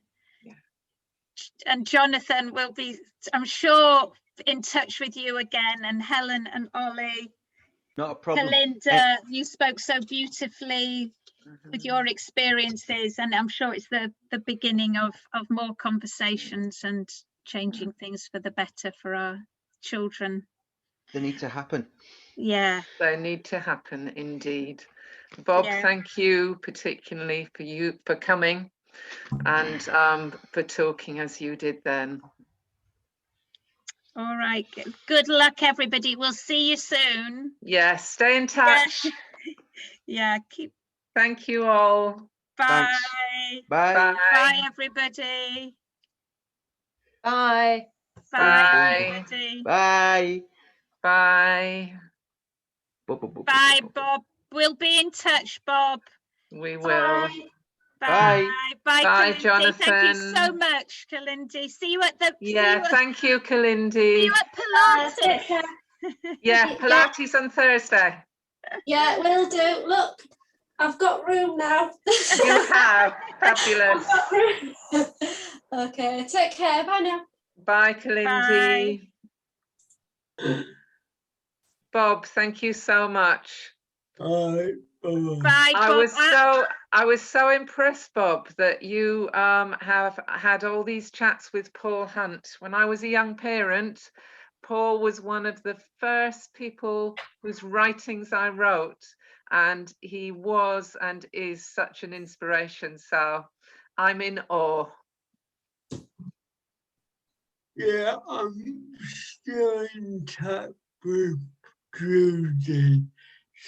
And Jonathan will be, I'm sure, in touch with you again, and Helen and Ollie. Not a problem. Kalinda, you spoke so beautifully with your experiences, and I'm sure it's the beginning of more conversations and changing things for the better for our children. They need to happen. Yeah. They need to happen indeed. Bob, thank you particularly for coming and for talking as you did then. All right, good luck everybody. We'll see you soon. Yeah, stay in touch. Yeah, Thank you all. Bye. Thanks. Bye. Bye everybody. Bye. Bye everybody. Bye. Bye. Bye, Bob. We'll be in touch, Bob. We will. Bye. Bye, Bye, Kalindi. Jonathan. Thank you so much, Kalindi. See you at the. Thank you, Kalindi. See you at Pilates. Yeah, Pilates on Thursday. Yeah, will do. Look, I've got room now. You have. Fabulous. Okay, take care. Bye now. Bye, Kalindi. Bye. Bob, thank you so much. Bye. Bye, I was so impressed, Bob, that you have had all these chats with Paul Hunt. When I was a young parent, Paul was one of the first people whose writings I wrote, and he was and is such an inspiration. So I'm in awe. Yeah, I'm still in touch with Judy,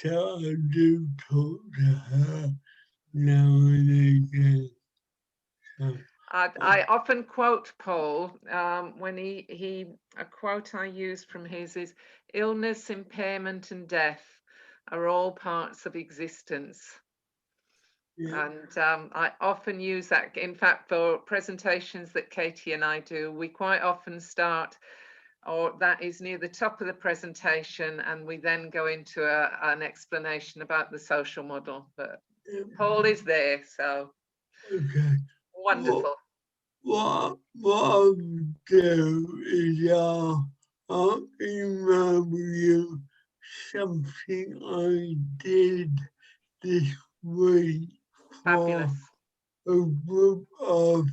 so I do talk to her now and again. So, I often quote Paul when a quote I use from his is, illness, impairment and death are all parts of existence. Yeah. And I often use that. In fact, for presentations that Katie and I do, we quite often start, or that is near the top of the presentation, and we then go into an explanation about the social model. But Paul is there, so okay. Wonderful. What I'll do is I'll email you something I did this week. Fabulous. For a group of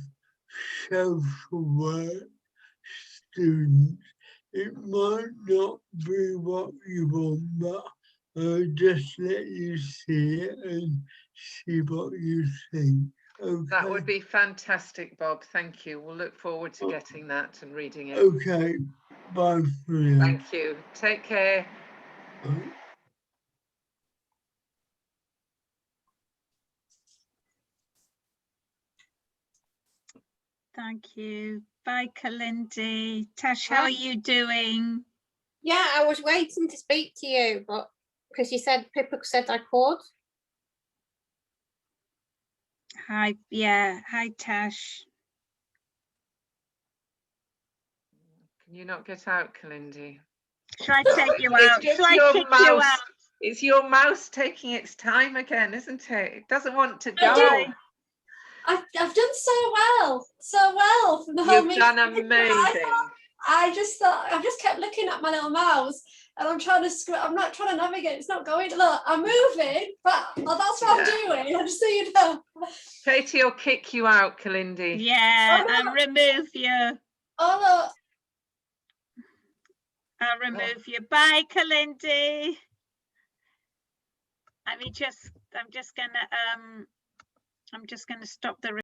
social work students it might not be what you want, but I'll just let you see it and see what you think. Okay. That would be fantastic, Bob. Thank you. We'll look forward to getting that and reading it. Okay. Bye for now. Thank you. Take care. Bye. Thank you. Bye, Kalindi. Tash, how are you doing? Yeah, I was waiting to speak to you, but because you said Pippa said I could. Hi, yeah. Hi, Tash. Can you not get out, Kalindi? Shall I take you It's out? just Shall I your kick you mouse. out? It's your mouse taking its time again, isn't it? It doesn't want to I go. do. I've done so well from the whole You've meeting. done amazing. I just thought, I just kept looking at my little mouse and I'm trying to, I'm not trying to navigate. It's not going. Look, I'm moving, but that's what I'm doing. I'm just so you know. Katie will kick you out, Kalindi. Yeah, Oh, no. I'll remove you. Oh, look. I'll remove you. Bye, Kalindi. I'm just gonna stop the